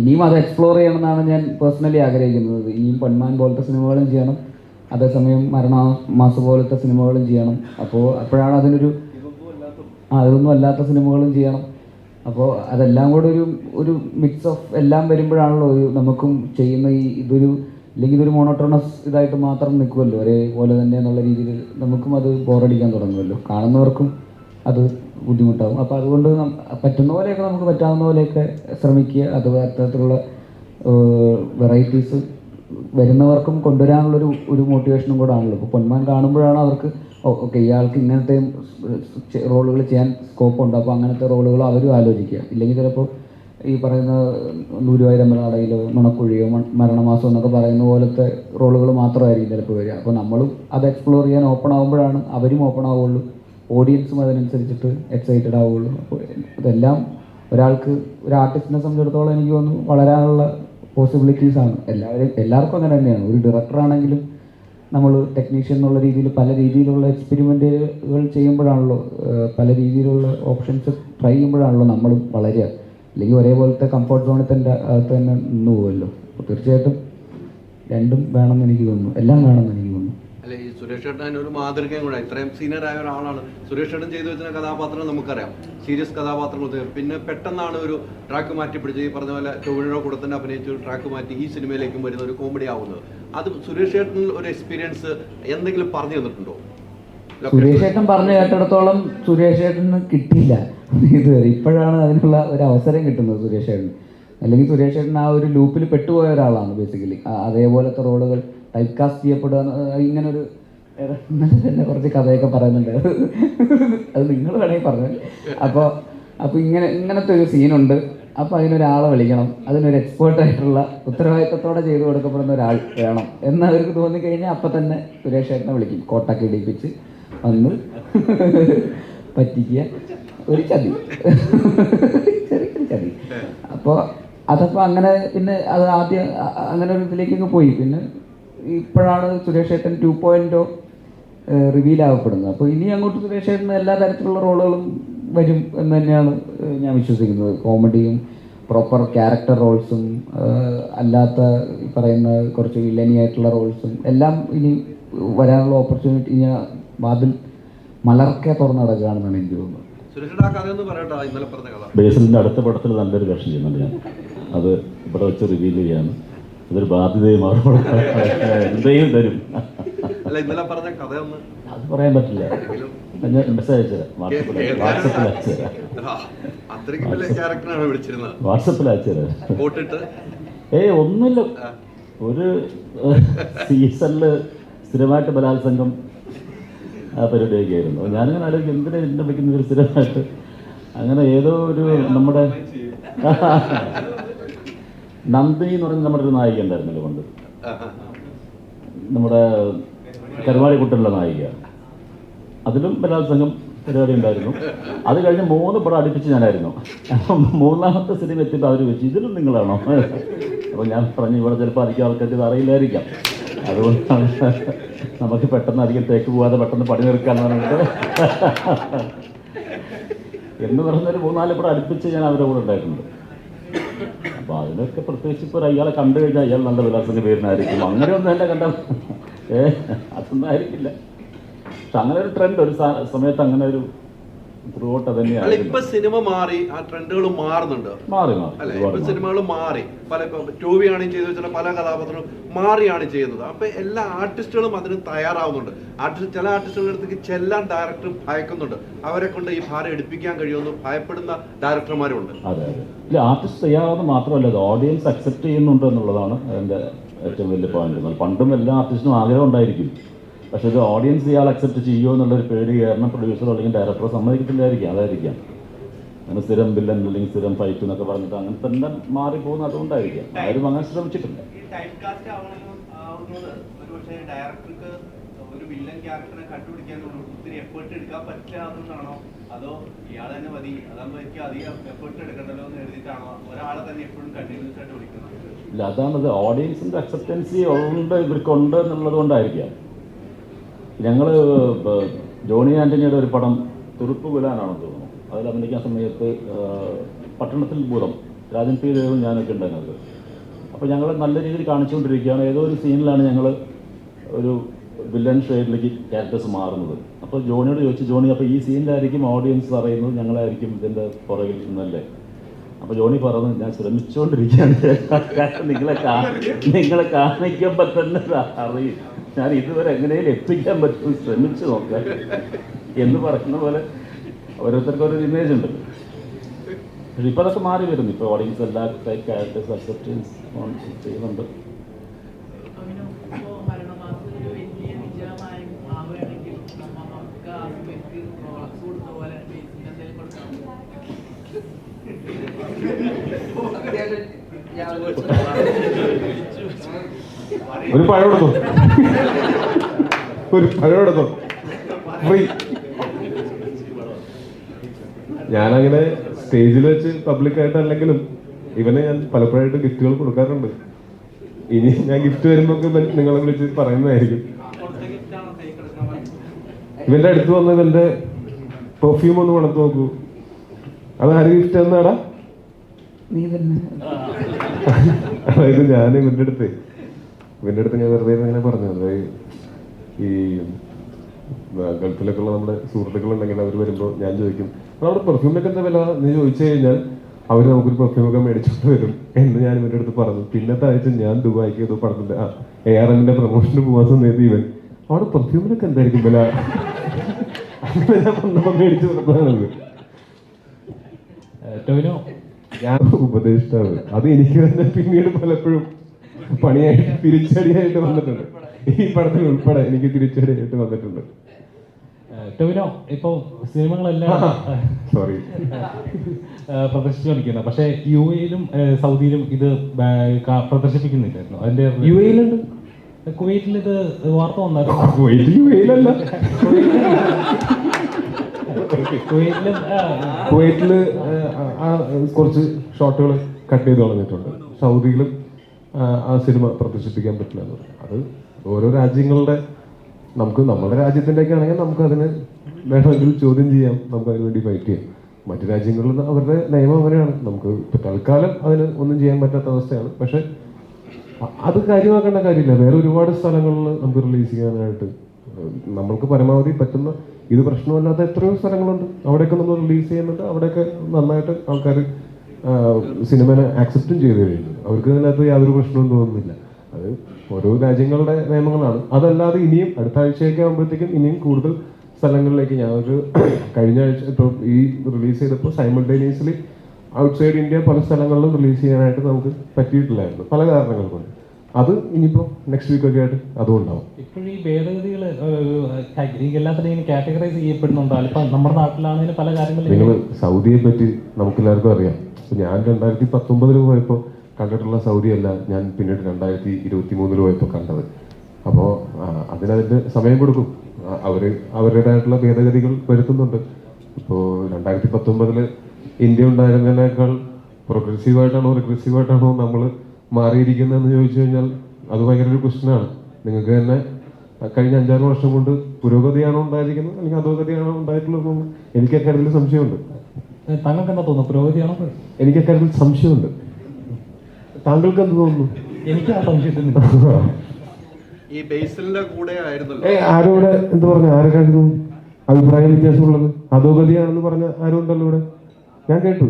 ഇനിയും അത് എക്സ്പ്ലോർ ചെയ്യണമെന്നാണ് ഞാൻ പേഴ്സണലി ആഗ്രഹിക്കുന്നത്. ഇനിയും പൊന്മാൻ പോലത്തെ സിനിമകളും ചെയ്യണം, അതേസമയം മരണമാസം പോലത്തെ സിനിമകളും ചെയ്യണം. അപ്പോഴാണ് അതിനൊരു ഇതൊന്നും അല്ലാത്ത സിനിമകളും ചെയ്യണം. അപ്പോൾ അതെല്ലാം കൂടെ ഒരു മിക്സ് ഓഫ് എല്ലാം വരുമ്പോഴാണല്ലോ നമുക്കും ചെയ്യുന്ന ഇല്ലെങ്കിൽ ഇതൊരു മോണോട്ടോണസ് ഇതായിട്ട് മാത്രം നിൽക്കുമല്ലോ, ഒരേപോലെ തന്നെ എന്നുള്ള രീതിയിൽ നമുക്കും അത് ബോറടിക്കാൻ തുടങ്ങുമല്ലോ, കാണുന്നവർക്കും അത് ബുദ്ധിമുട്ടാകും. അപ്പോൾ അതുകൊണ്ട് പറ്റുന്ന പോലെയൊക്കെ നമുക്ക് പറ്റാവുന്ന പോലെയൊക്കെ ശ്രമിക്കുക. അത് അത്തരത്തിലുള്ള വെറൈറ്റീസ് വരുന്നവർക്കും കൊണ്ടുവരാനുള്ളൊരു മോട്ടിവേഷനും കൂടെ ആണല്ലോ. ഇപ്പോൾ പൊന്മാൻ കാണുമ്പോഴാണ് അവർക്ക് ഓക്കെ ഇയാൾക്ക് ഇങ്ങനത്തെ റോളുകൾ ചെയ്യാൻ സ്കോപ്പുണ്ട്, അപ്പോൾ അങ്ങനത്തെ റോളുകൾ അവരും ആലോചിക്കുക. ഇല്ലെങ്കിൽ ചിലപ്പോൾ ഈ പറയുന്ന ഗുരുവായൂരമ്പലനടയിലോ നുണക്കുഴിയോ മരണമാസം എന്നൊക്കെ പറയുന്ന പോലത്തെ റോളുകൾ മാത്രമായിരിക്കും ചിലപ്പോൾ വരിക. അപ്പോൾ നമ്മളും അത് എക്സ്പ്ലോർ ചെയ്യാൻ ഓപ്പൺ ആകുമ്പോഴാണ് അവരും ഓപ്പൺ ആവുകയുള്ളൂ, ഓഡിയൻസും അതിനനുസരിച്ചിട്ട് എക്സൈറ്റഡ് ആവുകയുള്ളൂ. അപ്പോൾ ഇതെല്ലാം ഒരു ആർട്ടിസ്റ്റിനെ സംബന്ധിച്ചിടത്തോളം എനിക്ക് തോന്നുന്നു വളരാനുള്ള പോസിബിലിറ്റീസാണ്. എല്ലാവർക്കും അങ്ങനെ തന്നെയാണ്. ഒരു ഡയറക്ടറാണെങ്കിലും നമ്മൾ ടെക്നീഷ്യൻ എന്നുള്ള രീതിയിൽ പല രീതിയിലുള്ള എക്സ്പെരിമെൻറ്റുകൾ ചെയ്യുമ്പോഴാണല്ലോ പല രീതിയിലുള്ള ഓപ്ഷൻസ് ട്രൈ ചെയ്യുമ്പോഴാണല്ലോ നമ്മൾ വളരുക. അല്ലെങ്കിൽ ഒരേപോലത്തെ കംഫർട്ട് സോണിൽ തന്നെ അകത്ത് തന്നെ നിന്ന് പോകുമല്ലോ. അപ്പോൾ തീർച്ചയായിട്ടും രണ്ടും വേണമെന്ന് എനിക്ക് തോന്നുന്നു, എല്ലാം വേണമെന്ന് എനിക്ക് തോന്നുന്നു. അല്ലെ, ഈ സുരേഷ് ചേട്ടൻ ഒരു മാതൃകയും കൂടെ, ഇത്രയും സീനിയർ ആയ ഒരാളാണ്. സുരേഷ് ചേട്ടൻ ചെയ്തു വെച്ച കഥാപാത്രങ്ങൾ നമുക്കറിയാം, സീരിയസ് കഥാപാത്രങ്ങൾ. പിന്നെ പെട്ടെന്നാണ് ഒരു ട്രാക്ക് മാറ്റി പിടിച്ച് ഈ പറഞ്ഞ പോലെ ടോവിനോയുടെ കൂടെ തന്നെ അഭിനയിച്ച് ഒരു ട്രാക്ക് മാറ്റി ഈ സിനിമയിലേക്കും വരുന്ന ഒരു കോമഡി ആവുന്നത്. അത് സുരേഷ് ചേട്ടൻ ഒരു എക്സ്പീരിയൻസ് എന്തെങ്കിലും പറഞ്ഞു തന്നിട്ടുണ്ടോ? സുരേഷ് ചേട്ടൻ പറഞ്ഞു കേട്ടിടത്തോളം സുരേഷ് ചേട്ടന് കിട്ടിയില്ല ഇതുവരെ. ഇപ്പോഴാണ് അതിനുള്ള ഒരു അവസരം കിട്ടുന്നത് സുരേഷ് ചേട്ടൻ. അല്ലെങ്കിൽ സുരേഷ് ചേട്ടൻ ആ ഒരു ലൂപ്പിൽ പെട്ടുപോയ ഒരാളാണ് ബേസിക്കലി. അതേപോലത്തെ റോളുകൾ ടൈപ്പ് കാസ്റ്റ് ചെയ്യപ്പെടുക, ഇങ്ങനൊരു തന്നെ കുറച്ച് കഥയൊക്കെ പറയുന്നുണ്ട്, അത് നിങ്ങൾ വേണമെങ്കിൽ പറഞ്ഞു. അപ്പോൾ ഇങ്ങനത്തെ ഒരു സീനുണ്ട്, അപ്പോൾ അതിനൊരാളെ വിളിക്കണം, അതിനൊരു എക്സ്പേർട്ടായിട്ടുള്ള ഉത്തരവാദിത്തത്തോടെ ചെയ്തു കൊടുക്കപ്പെടുന്ന ഒരാൾ വേണം എന്ന് അവർക്ക് തോന്നിക്കഴിഞ്ഞാൽ അപ്പം തന്നെ സുരേഷ് ചേട്ടനെ വിളിക്കും. കോട്ടൊക്കെ ഇടിപ്പിച്ച് വന്ന് പറ്റിക്കുക, ഒരു ചതി, ചെറിയൊരു ചതി. അപ്പോൾ അതപ്പോൾ അങ്ങനെ പിന്നെ അത് ആദ്യം അങ്ങനെ ഒരു ഇതിലേക്കൊക്കെ പോയി. പിന്നെ ഇപ്പോഴാണ് സുരേഷ് ചേട്ടൻ 2.0 റിവീലാകപ്പെടുന്നത്. അപ്പോൾ ഇനി അങ്ങോട്ട് സുരേഷ് ചേട്ടന് എല്ലാ തരത്തിലുള്ള റോളുകളും വരും എന്ന് തന്നെയാണ് ഞാൻ വിശ്വസിക്കുന്നത്. കോമഡിയും പ്രോപ്പർ ക്യാരക്ടർ റോൾസും അല്ലാത്ത ഈ പറയുന്ന കുറച്ച് വില്ലനിയായിട്ടുള്ള റോൾസും എല്ലാം ഇനി വരാനുള്ള ഓപ്പർച്യൂണിറ്റി ഇനി വാതിൽ മലർക്കെ തുറന്നു നടക്കുകയാണെന്നാണ് എനിക്ക് തോന്നുന്നത്. ബേസിലിൻ്റെ അടുത്ത പടത്തിൽ നല്ലൊരു വേഷം ചെയ്യുന്നുണ്ട് ഞാൻ. അത് ഇവിടെ വെച്ച് റിവീൽ ചെയ്യാണ്. അതൊരു ബാധ്യതയും എന്തെങ്കിലും തരും. അത് പറയാൻ പറ്റില്ല. ഞാൻ മെസ്സേജ് അയച്ചുതരാം, വാട്സപ്പിൽ അയച്ചുതരാം. ഒന്നുമില്ല, ഒരു സീസണിൽ സ്ഥിരമായിട്ട് ബലാത്സംഗം ആ പരിപാടിയൊക്കെ ആയിരുന്നു. ഞാനിങ്ങനെ ആലോചിക്കും എന്തിനാ എന്നെ വയ്ക്കുന്ന ഒരു സ്ഥിരമായിട്ട്. അങ്ങനെ ഏതോ ഒരു നമ്മുടെ നന്ദിനി എന്ന് പറഞ്ഞ നമ്മുടെ ഒരു നായിക ഉണ്ടായിരുന്നല്ലോ പണ്ട്, നമ്മുടെ കരുവാളിക്കുട്ടനുള്ള നായിക. അതിലും ബലാത്സംഗം പരിപാടി ഉണ്ടായിരുന്നു. അത് കഴിഞ്ഞ് 3 പടം അടുപ്പിച്ച് ഞാനായിരുന്നു. മൂന്നാമത്തെ സിനിമ എത്തിയപ്പോൾ അവർ വെച്ച് ഇതിലും നിങ്ങളാണോ? അപ്പോൾ ഞാൻ പറഞ്ഞു ഇവിടെ ചിലപ്പോൾ അധികം ആൾക്കാർക്ക് ഇത് അറിയില്ലായിരിക്കാം, അതുകൊണ്ടാണ് നമുക്ക് പെട്ടെന്ന് അധികം തേക്ക് പോകാതെ പെട്ടെന്ന് പണി തീർക്കാൻ പറഞ്ഞിട്ട് എന്ന് പറഞ്ഞൊരു 3-4 പടം അടുപ്പിച്ച് ഞാൻ അവരുടെ കൂടെ ഉണ്ടായിട്ടുണ്ട്. അപ്പോൾ അതിനൊക്കെ പ്രത്യേകിച്ച് ഇപ്പോൾ അയാളെ കണ്ടു കഴിഞ്ഞാൽ അയാൾ നല്ല വിലാസത്തിൻ്റെ പേരിനായിരിക്കും, അങ്ങനെയൊന്നും എന്നെ കണ്ട അതൊന്നും ആയിരിക്കില്ല. പക്ഷെ അങ്ങനെ ഒരു ട്രെൻഡ് ഒരു സമയത്ത് അങ്ങനെ ഒരു ത്രൂ ഔട്ട് തന്നെയാണ്. ഇപ്പൊ സിനിമ മാറി, ആ ട്രെൻഡുകൾ മാറുന്നുണ്ട്. അല്ലെ, ഇപ്പൊ സിനിമകൾ മാറി, പല ടോവിയാണ് ചെയ്തു വെച്ചാൽ പല കഥാപാത്രങ്ങളും മാറിയാണ് ചെയ്യുന്നത്. അപ്പൊ എല്ലാ ആർട്ടിസ്റ്റുകളും അതിന് തയ്യാറാവുന്നുണ്ട്. ചില ആർട്ടിസ്റ്റുകളുടെ അടുത്തേക്ക് ചെല്ലാൻ ഡയറക്ടർ ഭയക്കുന്നുണ്ട്. അവരെ കൊണ്ട് ഈ ഭാരം എടുപ്പിക്കാൻ കഴിയുമെന്ന് ഭയപ്പെടുന്ന ഡയറക്ടർമാരുണ്ട്. അതെ അതെ, ഇല്ല ആർട്ടിസ്റ്റ് തയ്യാറാവുന്ന മാത്രമല്ല, അത് ഓഡിയൻസ് അക്സെപ്റ്റ് ചെയ്യുന്നുണ്ട് എന്നുള്ളതാണ് അതിൻ്റെ ഏറ്റവും വലിയ പോയിന്റ്. പണ്ടും എല്ലാ ആർട്ടിസ്റ്റിനും ആഗ്രഹം ഉണ്ടായിരിക്കും, പക്ഷെ ഇത് ഓഡിയൻസ് ഇയാൾ അക്സെപ്റ്റ് ചെയ്യുമോ എന്നുള്ളൊരു പേടി കാരണം പ്രൊഡ്യൂസറോ അല്ലെങ്കിൽ ഡയറക്ടറോ സമ്മതിക്കത്തില്ലായിരിക്കും. അതായിരിക്കാം അങ്ങനെ സ്ഥിരം വില്ലൻ അല്ലെങ്കിൽ സ്ഥിരം ഫൈറ്റ് എന്നൊക്കെ പറഞ്ഞിട്ട് അങ്ങനെ തന്നെ മാറിപ്പോകുന്ന അതുകൊണ്ടായിരിക്കാം. ആരും അങ്ങനെ ശ്രമിച്ചിട്ടില്ല. ഒരു വില്ലൻ ക്യാരക്ടറെ കണ്ടുപിടിക്കാൻ ഒത്തിരി എഫേർട്ട് എടുക്കാൻ പറ്റാത്തതാണോ, അതോ ഇയാൾ തന്നെ മതി അതാകുമ്പോൾ എനിക്ക് അധികം എഫേർട്ട് എടുക്കണ്ടല്ലോ എന്ന് എഴുതിയിട്ടാണോ ഒരാളെ തന്നെ എപ്പോഴും കണ്ടിന്യൂസ് ആയിട്ട് വിളിക്കുന്നത്? ഇല്ല, അതാണത് ഓഡിയൻസിൻ്റെ അക്സെപ്റ്റൻസി ഉണ്ട്, ഇവർക്കുണ്ട് എന്നുള്ളത് കൊണ്ടായിരിക്കാം. ഞങ്ങൾ ജോണി ആൻ്റണിയുടെ ഒരു പടം തുറുപ്പ് ഗുലാനാണെന്ന് തോന്നുന്നു, അതിൽ അഭിനയിക്കാൻ സമയത്ത് പട്ടണത്തിൽ ഭൂതം രാജൻ പി ദേവും ഞാനൊക്കെ ഉണ്ടായിരുന്നത്. അപ്പോൾ ഞങ്ങൾ നല്ല രീതിയിൽ കാണിച്ചുകൊണ്ടിരിക്കുകയാണ്. ഏതോ ഒരു സീനിലാണ് ഞങ്ങൾ ഒരു വില്ലൻ ഷെയ്ഡിലേക്ക് ക്യാരക്ടേഴ്സ് മാറുന്നത്. അപ്പോൾ ജോണിയോട് ചോദിച്ചു, ജോണി അപ്പോൾ ഈ സീനിലായിരിക്കും ഓഡിയൻസ് പറയുന്നത് ഞങ്ങളായിരിക്കും ഇതിൻ്റെ പുറകിൽ നിന്നല്ലേ? അപ്പോൾ ജോണി പറഞ്ഞു, ഞാൻ ശ്രമിച്ചുകൊണ്ടിരിക്കുകയാണ്, നിങ്ങളെ കാണിക്കുമ്പോൾ തന്നെ അറിയും, ഞാൻ ഇതുവരെ എങ്ങനെയും എത്തിക്കാൻ പറ്റും, ശ്രമിച്ചു നോക്കാം എന്ന് പറയുന്ന പോലെ ഓരോരുത്തർക്കും ഒരു ഇമേജ് ഉണ്ട്. പക്ഷെ ഇപ്പോൾ അതൊക്കെ മാറി വരുന്നു. ഇപ്പോൾ ഓഡിയൻസ് എല്ലാ ടൈപ്പ് ക്യാരക്ടേഴ്സ് അക്സെപ്റ്റൻസ് ചെയ്യുന്നുണ്ട്. ഒരു പഴം എടുത്തോ, ഒരു പഴം എടുത്തോ, ഫ്രീ. ഞാനങ്ങനെ സ്റ്റേജിൽ വെച്ച് പബ്ലിക്കായിട്ടല്ലെങ്കിലും ഇവനെ ഞാൻ പലപ്പോഴായിട്ട് ഗിഫ്റ്റുകൾ കൊടുക്കാറുണ്ട്. ഇനി ഞാൻ ഗിഫ്റ്റ് വരുമ്പോൾ നിങ്ങളെ വിളിച്ച് പറയുന്നതായിരിക്കും. ഇവന്റെ അടുത്ത് വന്ന് ഇവന്റെ പെർഫ്യൂം ഒന്ന് മണത്ത് നോക്കൂ. അത് ആരും ഇഷ്ടം എന്നാടാ? നീ തന്നെ. അതായത് ഞാൻ ഇവന്റെ അടുത്ത് ഞാൻ വെറുതെ ഇങ്ങനെ പറഞ്ഞു, അതായത് ഈ ഗൾഫിലൊക്കെ ഉള്ള നമ്മുടെ സുഹൃത്തുക്കളുണ്ടെങ്കിൽ അവർ വരുമ്പോൾ ഞാൻ ചോദിക്കും നമ്മുടെ പെർഫ്യൂമിനൊക്കെ എന്താ വില എന്ന് ചോദിച്ചു കഴിഞ്ഞാൽ അവർ നമുക്കൊരു പെർഫ്യൂമൊക്കെ മേടിച്ചോണ്ട് വരും എന്ന് ഞാൻ ഇവരുടെ അടുത്ത് പറഞ്ഞു. പിന്നത്തെ ആഴ്ച ഞാൻ ദുബായിക്ക് ഏതോ പടത്തിന്റെ ARMന്റെ പ്രൊമോഷന് പോകാൻ സമയത്ത് ഇവൻ അവിടെ പെർഫ്യൂമിനൊക്കെ എന്തായിരിക്കും വില, അങ്ങനെ ഞാൻ വന്നപ്പോൾ മേടിച്ചു കൊടുത്തതാണത്. ടോവിനോ, ഞാൻ ഉപദേഷ്ടാവ്. അത് എനിക്ക് തന്നെ പിന്നീട് പലപ്പോഴും പണിയായിട്ട് തിരിച്ചടിയായിട്ട് വന്നിട്ടുണ്ട്. ഈ പടത്തിൽ ഉൾപ്പെടെ എനിക്ക് തിരിച്ചടിയായിട്ട് വന്നിട്ടുണ്ട്. ടോവിനോ, ഇപ്പൊ സിനിമകളെല്ലാം സോറി പ്രദർശിച്ചുകൊണ്ടിരിക്കുന്നത്, പക്ഷേ UAE-ലും സൗദിയിലും ഇത് പ്രദർശിപ്പിക്കുന്നില്ലായിരുന്നു. അതിന്റെ UAE-ലുണ്ട്, കുവൈറ്റിൽ ഇത് വാർത്ത വന്നായിരുന്നു. UAE-ലല്ല, കുവൈറ്റില് കുറച്ച് ഷോട്ടുകൾ കട്ട് ചെയ്ത് കളഞ്ഞിട്ടുണ്ട്. സൗദിയിലും ആ സിനിമ പ്രദർശിപ്പിക്കാൻ പറ്റില്ല. അത് ഓരോ രാജ്യങ്ങളുടെ, നമുക്ക് നമ്മുടെ രാജ്യത്തിൻ്റെ ഒക്കെ ആണെങ്കിൽ നമുക്ക് അതിന് വേണമെങ്കിൽ ചോദ്യം ചെയ്യാം, നമുക്ക് അതിന് വേണ്ടി ഫൈറ്റ് ചെയ്യാം. മറ്റു രാജ്യങ്ങളിൽ അവരുടെ നിയമം അങ്ങനെയാണ്. നമുക്ക് ഇപ്പം തൽക്കാലം അതിന് ഒന്നും ചെയ്യാൻ പറ്റാത്ത അവസ്ഥയാണ്. പക്ഷെ അത് കാര്യമാക്കേണ്ട കാര്യമില്ല. വേറെ ഒരുപാട് സ്ഥലങ്ങളിൽ നമുക്ക് റിലീസ് ചെയ്യാനായിട്ട് നമ്മൾക്ക് പരമാവധി പറ്റുന്ന, ഇത് പ്രശ്നമല്ലാത്ത എത്രയോ സ്ഥലങ്ങളുണ്ട്, അവിടെയൊക്കെ നമ്മൾ റിലീസ് ചെയ്യുന്നുണ്ട്. അവിടെയൊക്കെ നന്നായിട്ട് ആൾക്കാർ സിനിമനെ ആക്സെപ്റ്റും ചെയ്ത് കഴിയുന്നു. അവർക്ക് ഇതിനകത്ത് യാതൊരു പ്രശ്നവും തോന്നുന്നില്ല. അത് ഓരോ രാജ്യങ്ങളുടെ നിയമങ്ങളാണ്. അതല്ലാതെ ഇനിയും അടുത്ത ആഴ്ചയൊക്കെ ആകുമ്പോഴത്തേക്കും ഇനിയും കൂടുതൽ സ്ഥലങ്ങളിലേക്ക് ഞങ്ങൾക്ക് കഴിഞ്ഞ ആഴ്ച ഇപ്പോൾ ഈ റിലീസ് ചെയ്തപ്പോൾ സൈമൾട്ടേനിയസ്ലി ഔട്ട്സൈഡ് ഇന്ത്യ പല സ്ഥലങ്ങളിലും റിലീസ് ചെയ്യാനായിട്ട് നമുക്ക് പറ്റിയിട്ടില്ലായിരുന്നു, പല കാരണങ്ങൾ കൊണ്ട്. അത് ഇനിയിപ്പോൾ നെക്സ്റ്റ് വീക്കൊക്കെ ആയിട്ട് അതും ഉണ്ടാവും. ഇപ്പോഴും ഈ ഭേദഗതികൾ എല്ലാത്തിനും ഇങ്ങനെ കാറ്റഗറൈസ് ചെയ്യപ്പെടുന്നുണ്ടോ? ഇപ്പം നമ്മുടെ നാട്ടിലാണെങ്കിൽ പല കാര്യങ്ങളും. നിങ്ങൾ സൗദിയെ പറ്റി നമുക്കെല്ലാവർക്കും അറിയാം. അപ്പോൾ ഞാൻ 2019 പോയപ്പോൾ കണ്ടിട്ടുള്ള സൗദിയല്ല ഞാൻ പിന്നീട് 2023 പോയപ്പോൾ കണ്ടത്. അപ്പോൾ അതിനതിൻ്റെ സമയം കൊടുക്കും. അവരുടേതായിട്ടുള്ള ഭേദഗതികൾ വരുത്തുന്നുണ്ട്. ഇപ്പോൾ 2019 ഇന്ത്യ ഉണ്ടായിരുന്നതിനേക്കാൾ പ്രോഗ്രസീവായിട്ടാണോ റിഗ്രസീവായിട്ടാണോ നമ്മൾ മാറിയിരിക്കുന്നതെന്ന് ചോദിച്ചു കഴിഞ്ഞാൽ അത് ഭയങ്കര ഒരു ക്വസ്റ്റ്യനാണ്. നിങ്ങൾക്ക് തന്നെ കഴിഞ്ഞ 5-6 വർഷം കൊണ്ട് പുരോഗതിയാണോ ഉണ്ടായിരിക്കുന്നത് അല്ലെങ്കിൽ അധോഗതിയാണോ ഉണ്ടായിട്ടുള്ളതെന്ന് എനിക്ക് അക്കാര്യത്തിൽ സംശയമുണ്ട്. താങ്കൾക്ക് എന്താ തോന്നുന്നു, പുരോഗതിയാണോ? എനിക്ക് അക്കാര്യത്തിൽ സംശയമുണ്ട്. താങ്കൾക്ക് എന്ത് തോന്നുന്നു? എനിക്ക് ആ സംശയത്തിന് ഈ ബേസിലിന്റെ കൂടെ ആയിരുന്നല്ലോ. ആരോടെ എന്ത് പറഞ്ഞു? ആരൊക്കെയായിരുന്നു അഭിപ്രായ വ്യത്യാസമുള്ളത്? അധോഗതിയാണെന്ന് പറഞ്ഞ ആരും ഉണ്ടല്ലോ ഇവിടെ, ഞാൻ കേട്ടു.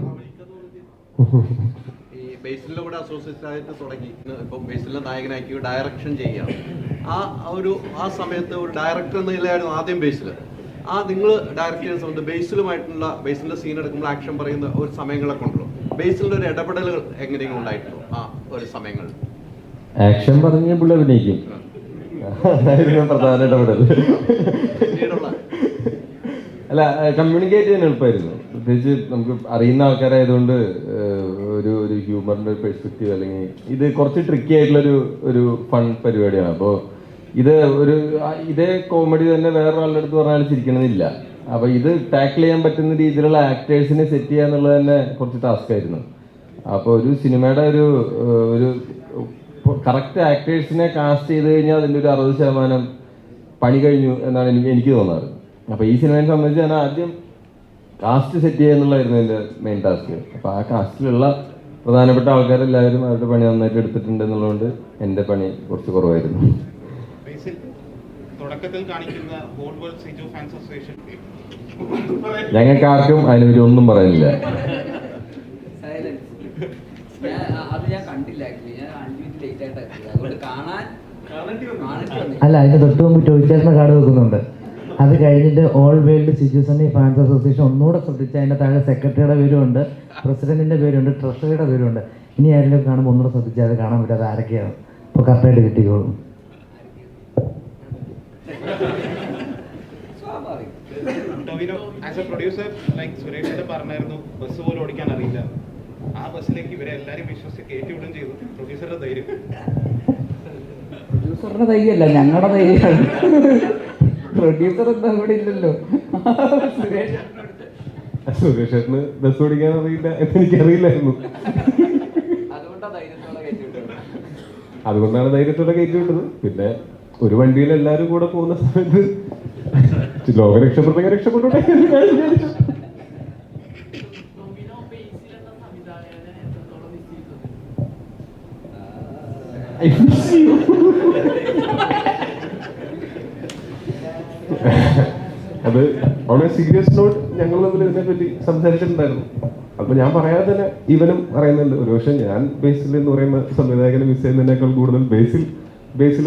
ഈ ബേസിലിന്റെ കൂടെ അസോസിയേറ്റ് ആയിട്ട് തുടങ്ങി ഇപ്പൊ ബേസിലിന്റെ നായകനാക്കി ഡയറക്ഷൻ ചെയ്യാം. ആ സമയത്ത് ഒരു ഡയറക്ടർ എന്ന നിലയായിരുന്നു ആദ്യം ബേസിൽ. നിങ്ങൾ ഡയറക്ട് ചെയ്യുന്ന സമയത്ത് ബേസിലിന്റെ സീൻ എടുക്കുമ്പോൾ ആക്ഷൻ പറയുന്ന ഒരു സമയങ്ങളൊക്കെ ഉണ്ടല്ലോ. ബേസിലിന്റെ ഒരു ഇടപെടലുകൾ എങ്ങനെയെങ്കിലും ഉണ്ടായിട്ടുണ്ടോ ആ ഒരു സമയങ്ങളിൽ? ആക്ഷൻ പറഞ്ഞ പുള്ളി അഭിനയിക്കും, അതായിരുന്നു പ്രധാന ഇടപെടൽ. അല്ല, കമ്മ്യൂണിക്കേറ്റ് ചെയ്യാൻ എളുപ്പമായിരുന്നു. പ്രത്യേകിച്ച് നമുക്ക് അറിയുന്ന ആൾക്കാരായതുകൊണ്ട് ഒരു ഹ്യൂമറിന്റെ ഒരു പെർസ്പെക്റ്റീവ്, അല്ലെങ്കിൽ ഇത് കുറച്ച് ട്രിക്കി ആയിട്ടുള്ളൊരു ഫൺ പരിപാടിയാണ്. അപ്പോൾ ഇതേ കോമഡി തന്നെ വേറൊരാളുടെ അടുത്ത് പറഞ്ഞാൽ ചിരിക്കണമെന്നില്ല. അപ്പോൾ ഇത് ടാക്കിൾ ചെയ്യാൻ പറ്റുന്ന രീതിയിലുള്ള ആക്ടേഴ്സിനെ സെറ്റ് ചെയ്യുക എന്നുള്ളത് തന്നെ കുറച്ച് ടാസ്ക് ആയിരുന്നു. അപ്പോൾ ഒരു സിനിമയുടെ ഒരു കറക്റ്റ് ആക്ടേഴ്സിനെ കാസ്റ്റ് ചെയ്ത് കഴിഞ്ഞാൽ അതിൻ്റെ ഒരു 60% പണി കഴിഞ്ഞു എന്നാണ് എനിക്ക് തോന്നാറ്. അപ്പോൾ ഈ സിനിമയെ സംബന്ധിച്ച് ഞാൻ ആദ്യം കാസ്റ്റ് സെറ്റ് ചെയ്യുക എന്നുള്ളതായിരുന്നു എൻ്റെ മെയിൻ ടാസ്ക്. അപ്പോൾ ആ കാസ്റ്റിലുള്ള പ്രധാനപ്പെട്ട ആൾക്കാരെല്ലാവരും അവരുടെ പണി നന്നായിട്ട് എടുത്തിട്ടുണ്ട് എന്നുള്ളതുകൊണ്ട് എൻ്റെ പണി കുറച്ച് കുറവായിരുന്നു. ഞങ്ങൾക്ക് ആർക്കും അതിനെപ്പറ്റി ഒന്നും പറയാനില്ല. അല്ല, അതിന് തൊട്ട് മുമ്പ് ടോയ്ച്ചേട്ടൻ്റെ കാർഡ് വെക്കുന്നുണ്ട്. അത് കഴിഞ്ഞിട്ട് ഓൾ വേൾഡ് സിജുസണി ഫാൻസ് അസോസിയേഷൻ ഒന്നുകൂടെ ശ്രദ്ധിച്ചാൽ അതിൻ്റെ താഴെ സെക്രട്ടറിയുടെ പേരുണ്ട്, പ്രസിഡന്റിന്റെ പേരുണ്ട്, ട്രഷറിയുടെ പേരുണ്ട്. ഇനി ആരെങ്കിലും കാണുമ്പോൾ ഒന്നുകൂടെ ശ്രദ്ധിച്ചാൽ അത് കാണാൻ പറ്റാതെ ആരൊക്കെയാണ്. അപ്പോൾ കറക്റ്റായിട്ട് കിട്ടിക്കോളും. As a producer like Suresh പറഞ്ഞായിരുന്നു ബസ് പോലും ഓടിക്കാൻ അറിയില്ല. ആ ബസ്സിലേക്ക് ഇവരെ എല്ലാവരും വിശ്വസിച്ച് കയറ്റി വിടുകയും ചെയ്തു. പ്രൊഡ്യൂസറിന്റെ ധൈര്യം. പ്രൊഡ്യൂസറിന്റെ ധൈര്യമല്ല, ഞങ്ങളുടെ ധൈര്യമാണ്. പ്രൊഡ്യൂസർ എന്താ ഇവിടെ ഇല്ലല്ലോ. സുരേഷ് ചേട്ടന് ബസ് ഓടിക്കാൻ അറിയില്ല എന്ന് എനിക്കറിയില്ലായിരുന്നു. അതുകൊണ്ടാണ് ധൈര്യത്തോടെ കയറ്റി വിട്ടത്. പിന്നെ ഒരു വണ്ടിയിൽ എല്ലാവരും കൂടെ പോകുന്ന സമയത്ത് ലോകം രക്ഷപ്പെട്ടെങ്കിൽ രക്ഷപ്പെട്ടോട്ടെ എന്ന് ഞാൻ വിചാരിച്ചു. അത് വളരെ സീരിയസ് നോട്ട് ഞങ്ങൾ തമ്മിൽ ഇതിനെപ്പറ്റി സംസാരിച്ചിട്ടുണ്ടായിരുന്നു. അപ്പൊ ഞാൻ പറയാതെ തന്നെ ഇവനും പറയുന്നുണ്ട്, ഒരുപക്ഷെ ഞാൻ ബേസിൽ എന്ന് പറയുന്ന സംവിധായകനെ മിസ് ചെയ്യുന്നതിനേക്കാൾ കൂടുതൽ ബേസിൽ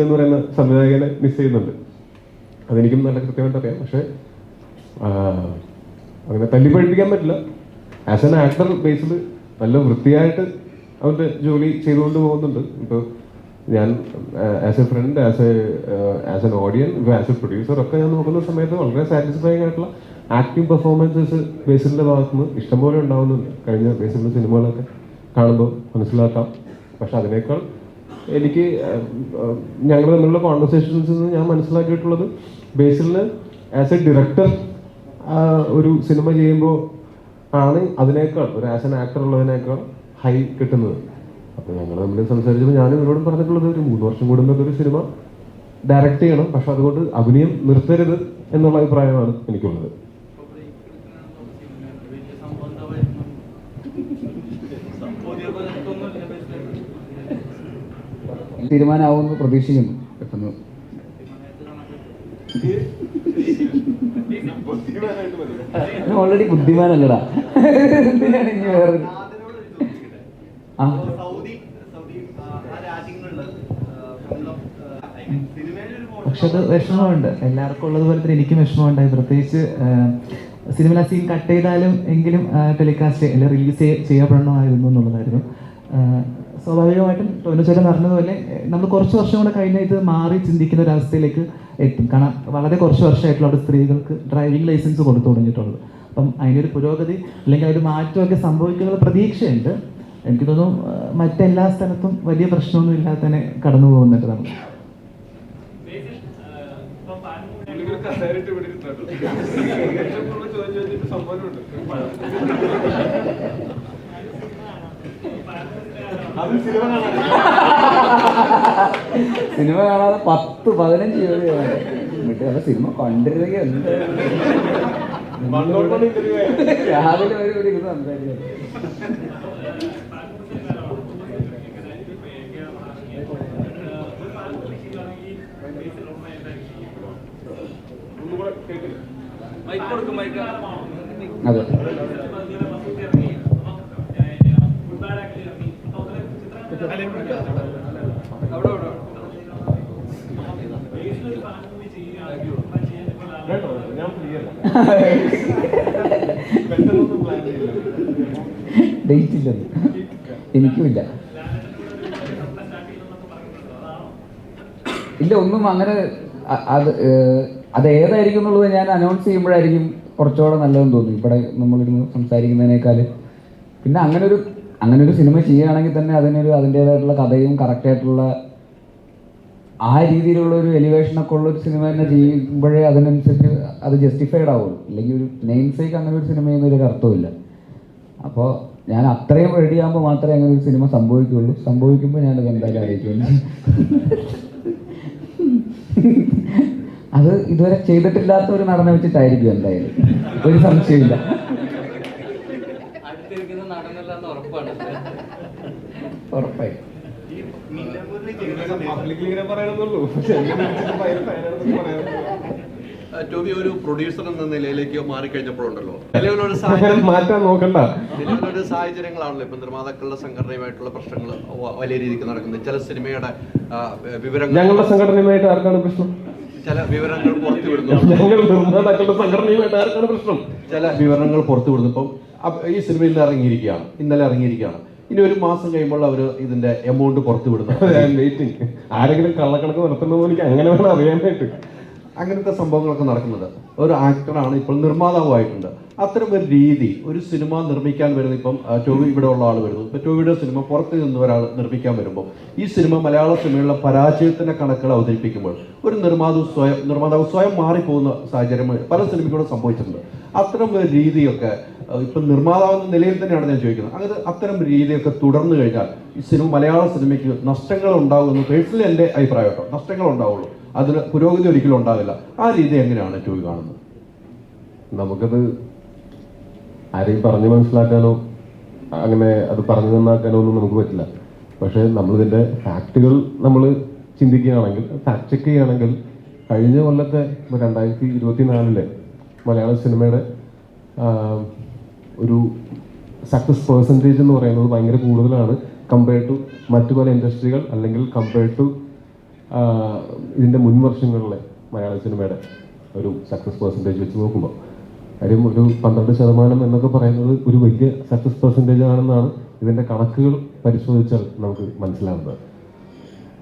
എന്ന് പറയുന്ന സംവിധായകനെ മിസ് ചെയ്യുന്നുണ്ട്. അതെനിക്കും നല്ല കൃത്യമായിട്ട് അറിയാം. പക്ഷെ അങ്ങനെ തല്ലിപ്പഴിപ്പിക്കാൻ പറ്റില്ല. ആസ് എൻ ആക്ടർ ബേസിൽ നല്ല വൃത്തിയായിട്ട് അവൻ്റെ ജോലി ചെയ്തുകൊണ്ട് പോകുന്നുണ്ട്. ഇപ്പോൾ ഞാൻ as a friend, as an ഓഡിയൻ, as a producer ഒക്കെ ഞാൻ നോക്കുന്ന സമയത്ത് വളരെ സാറ്റിസ്ഫൈങ് ആയിട്ടുള്ള ആക്ടിങ് പെർഫോമൻസസ് ബേസിലിൻ്റെ ഭാഗത്ത് നിന്ന് ഇഷ്ടംപോലെ ഉണ്ടാവുന്നുണ്ട്. കഴിഞ്ഞ ബേസിലിൻ്റെ സിനിമകളൊക്കെ കാണുമ്പോൾ മനസ്സിലാക്കാം. പക്ഷെ അതിനേക്കാൾ എനിക്ക് ഞങ്ങൾ തമ്മിലുള്ള കോൺവെർസേഷൻസിൽ നിന്ന് ഞാൻ മനസ്സിലാക്കിയിട്ടുള്ളത് ബേസിലിന് ആസ് എ ഡയറക്ടർ ഒരു സിനിമ ചെയ്യുമ്പോൾ ആണ് അതിനേക്കാൾ ഒരു ആസ് എൻ ആക്ടർ ഉള്ളതിനേക്കാൾ ഹൈ കിട്ടുന്നത്. അപ്പോൾ ഞങ്ങൾ തമ്മിൽ സംസാരിച്ചപ്പോൾ ഞാനും ഇവരോടും പറഞ്ഞിട്ടുള്ളത് ഒരു 3 വർഷം കൂടുമ്പോൾ ഒരു സിനിമ ഡയറക്റ്റ് ചെയ്യണം, പക്ഷെ അതുകൊണ്ട് അഭിനയം നിർത്തരുത് എന്നുള്ള അഭിപ്രായമാണ് എനിക്കുള്ളത്. തീരുമാനമാവുമെന്ന് പ്രതീക്ഷിക്കുന്നു. പെട്ടെന്ന് ഓൾറെഡി ബുദ്ധിമാനല്ലടാ. എന്തിനാണ് ഇനി വേറെ? പക്ഷെ അത് വിഷമമുണ്ട്, എല്ലാവർക്കും ഉള്ളതുപോലെ തന്നെ എനിക്കും വിഷമമുണ്ടായി. പ്രത്യേകിച്ച് സിനിമ സീൻ കട്ട് ചെയ്താലും എങ്കിലും ടെലികാസ്റ്റ് അല്ലെങ്കിൽ റിലീസ് ചെയ്യപ്പെടണമായിരുന്നു എന്നുള്ളതായിരുന്നു. സ്വാഭാവികമായിട്ടും ടോനുചേട്ടൻ പറഞ്ഞതുപോലെ നമ്മൾ കുറച്ച് വർഷം കൂടെ കഴിഞ്ഞാൽ ഇത് മാറി ചിന്തിക്കുന്ന ഒരു അവസ്ഥയിലേക്ക് എത്തും. കാരണം വളരെ കുറച്ച് വർഷമായിട്ടുള്ള അവിടെ സ്ത്രീകൾക്ക് ഡ്രൈവിംഗ് ലൈസൻസ് കൊടുത്തു തുടങ്ങിയിട്ടുള്ളത്. അപ്പം അതിനൊരു പുരോഗതി അല്ലെങ്കിൽ ഒരു മാറ്റമൊക്കെ സംഭവിക്കുന്ന പ്രതീക്ഷയുണ്ട്. എനിക്ക് തോന്നുന്നു മറ്റെല്ലാ സ്ഥലത്തും വലിയ പ്രശ്നമൊന്നും ഇല്ലാതെ തന്നെ കടന്നു പോകുന്നുണ്ട് നമ്മൾ. സിനിമ കാണാതെ 10-15 എന്നിട്ട് അല്ല സിനിമ കണ്ടിരുന്നെങ്കിൽ എന്ത് രാവിലെ വരെ ഇവിടെ ഇരുന്ന് സംസാരിക്കുന്നത്. അതെ, ഡേറ്റ് ഇല്ലെന്ന് എനിക്കുമില്ല. ഇല്ല, ഒന്നും അങ്ങനെ അത് ഏതായിരിക്കും എന്നുള്ളത് ഞാൻ അനൗൺസ് ചെയ്യുമ്പോഴായിരിക്കും കുറച്ചുകൂടെ നല്ലതെന്ന് തോന്നി. ഇവിടെ നമ്മളിരുന്ന് സംസാരിക്കുന്നതിനേക്കാൾ പിന്നെ അങ്ങനെ ഒരു സിനിമ ചെയ്യുകയാണെങ്കിൽ തന്നെ അതിൻ്റേതായിട്ടുള്ള കഥയും കറക്റ്റായിട്ടുള്ള ആ രീതിയിലുള്ള ഒരു എലിവേഷനൊക്കെ ഉള്ള ഒരു സിനിമ തന്നെ ചെയ്യുമ്പോഴേ അതിനനുസരിച്ച് അത് ജസ്റ്റിഫൈഡ് ആവുള്ളൂ. അല്ലെങ്കിൽ ഒരു നെയിം സേക്ക് അങ്ങനെ ഒരു സിനിമ ചെയ്യുന്നൊരു അർത്ഥമില്ല. അപ്പോൾ ഞാൻ അത്രയും റെഡിയാകുമ്പോൾ മാത്രമേ അങ്ങനെ ഒരു സിനിമ സംഭവിക്കുള്ളൂ. സംഭവിക്കുമ്പോൾ ഞാനത് എന്തായാലും അറിയിക്കുന്നു. അത് ഇതുവരെ ചെയ്തിട്ടില്ലാത്ത ഒരു നടനെ വെച്ചിട്ടായിരിക്കും എന്തായാലും, ഒരു സംശയമില്ല. ഉറപ്പായി ടോബി ഒരു പ്രൊഡ്യൂസർ എന്ന നിലയിലേക്ക് മാറിക്കഴിഞ്ഞപ്പോഴുണ്ടല്ലോ മാറ്റാൻ നോക്കണ്ട. നിലവിലൊരു സാഹചര്യങ്ങളാണല്ലോ ഇപ്പൊ നിർമ്മാതാക്കളുടെ സംഘടനയുമായിട്ടുള്ള പ്രശ്നങ്ങൾ വലിയ രീതിക്ക് നടക്കുന്നത്. ചില സിനിമയുടെ വിവരങ്ങൾ ഞങ്ങളുടെ സംഘടനയുമായിട്ട് ആർക്കാണ് പ്രശ്നം? ചില വിവരങ്ങൾ പുറത്തു വിടുന്നു. ഞങ്ങൾ നിർമ്മാതാക്കളുടെ സംഘടനയുമായിട്ട് ആർക്കാണ് പ്രശ്നം? ചില വിവരങ്ങൾ പുറത്തു വിടുന്നു. ഇപ്പം ഈ സിനിമയിൽ ഇന്നലെ ഇറങ്ങിയിരിക്കുകയാണ്. ഇനി 1 മാസം കഴിയുമ്പോൾ അവർ ഇതിന്റെ എമൗണ്ട് പുറത്തു വിടുന്നത്. വെയിറ്റിംഗ്. ആരെങ്കിലും കള്ളക്കണക്ക് നടത്തുന്നത് എനിക്ക് അങ്ങനെ വേണം അറിയാനായിട്ട്. അങ്ങനത്തെ സംഭവങ്ങളൊക്കെ നടക്കുന്നത്. ഒരു ആക്ടറാണ്, ഇപ്പോൾ നിർമ്മാതാവായിട്ടുണ്ട്. അത്തരം ഒരു രീതി ഒരു സിനിമ നിർമ്മിക്കാൻ വരുന്ന, ഇപ്പം ടോവി ഇവിടെ ഉള്ള ആൾ വരുന്നു, ഇപ്പം ടോവിയുടെ സിനിമ പുറത്ത് നിന്ന് ഒരാൾ നിർമ്മിക്കാൻ വരുമ്പോൾ ഈ സിനിമ മലയാള സിനിമയിലുള്ള പരാജയത്തിന്റെ കണക്കുകൾ അവതരിപ്പിക്കുമ്പോൾ ഒരു നിർമ്മാതാവ് സ്വയം മാറിപ്പോകുന്ന സാഹചര്യം പല സിനിമകളും സംഭവിച്ചിട്ടുണ്ട്. അത്തരം ഒരു രീതിയൊക്കെ ഇപ്പം നിർമ്മാതാവെന്ന നിലയിൽ തന്നെയാണ് ഞാൻ ചോദിക്കുന്നത്. അങ്ങനെ അത്തരം രീതിയൊക്കെ തുടർന്നു കഴിഞ്ഞാൽ ഈ മലയാള സിനിമയ്ക്ക് നഷ്ടങ്ങൾ ഉണ്ടാകുമെന്ന് പേഴ്സണലി എൻ്റെ അഭിപ്രായം കേട്ടോ. നഷ്ടങ്ങൾ ഉണ്ടാവുള്ളൂ, അതിന് പുരോഗതി ഒരിക്കലും ഉണ്ടാവില്ല. ആ രീതി എങ്ങനെയാണ് ടോവി കാണുന്നത്? നമുക്കത് ആരെയും പറഞ്ഞു മനസ്സിലാക്കാനോ അങ്ങനെ അത് പറഞ്ഞു നന്നാക്കാനോ ഒന്നും നമുക്ക് പറ്റില്ല. പക്ഷേ നമ്മളിതിൻ്റെ ഫാക്റ്റുകൾ നമ്മൾ ചിന്തിക്കുകയാണെങ്കിൽ, ഫാക്ട് ചെക്ക് ചെയ്യുകയാണെങ്കിൽ, കഴിഞ്ഞ കൊല്ലത്തെ 2024 മലയാള സിനിമയുടെ ഒരു സക്സസ് പെർസെൻറ്റേജ് എന്ന് പറയുന്നത് ഭയങ്കര കൂടുതലാണ് കമ്പയർഡ് ടു മറ്റു പല ഇൻഡസ്ട്രികൾ, അല്ലെങ്കിൽ കമ്പയർഡ് ടു ഇതിൻ്റെ മുൻ വർഷങ്ങളിലെ മലയാള സിനിമയുടെ ഒരു സക്സസ് പെർസെൻറ്റേജ് വെച്ച് നോക്കുമ്പോൾ. കാര്യം ഒരു 12% എന്നൊക്കെ പറയുന്നത് ഒരു വലിയ സക്സസ് പെർസെൻറ്റേജ് ആണെന്നാണ് ഇതിൻ്റെ കണക്കുകൾ പരിശോധിച്ചാൽ നമുക്ക് മനസ്സിലാവുന്നത്.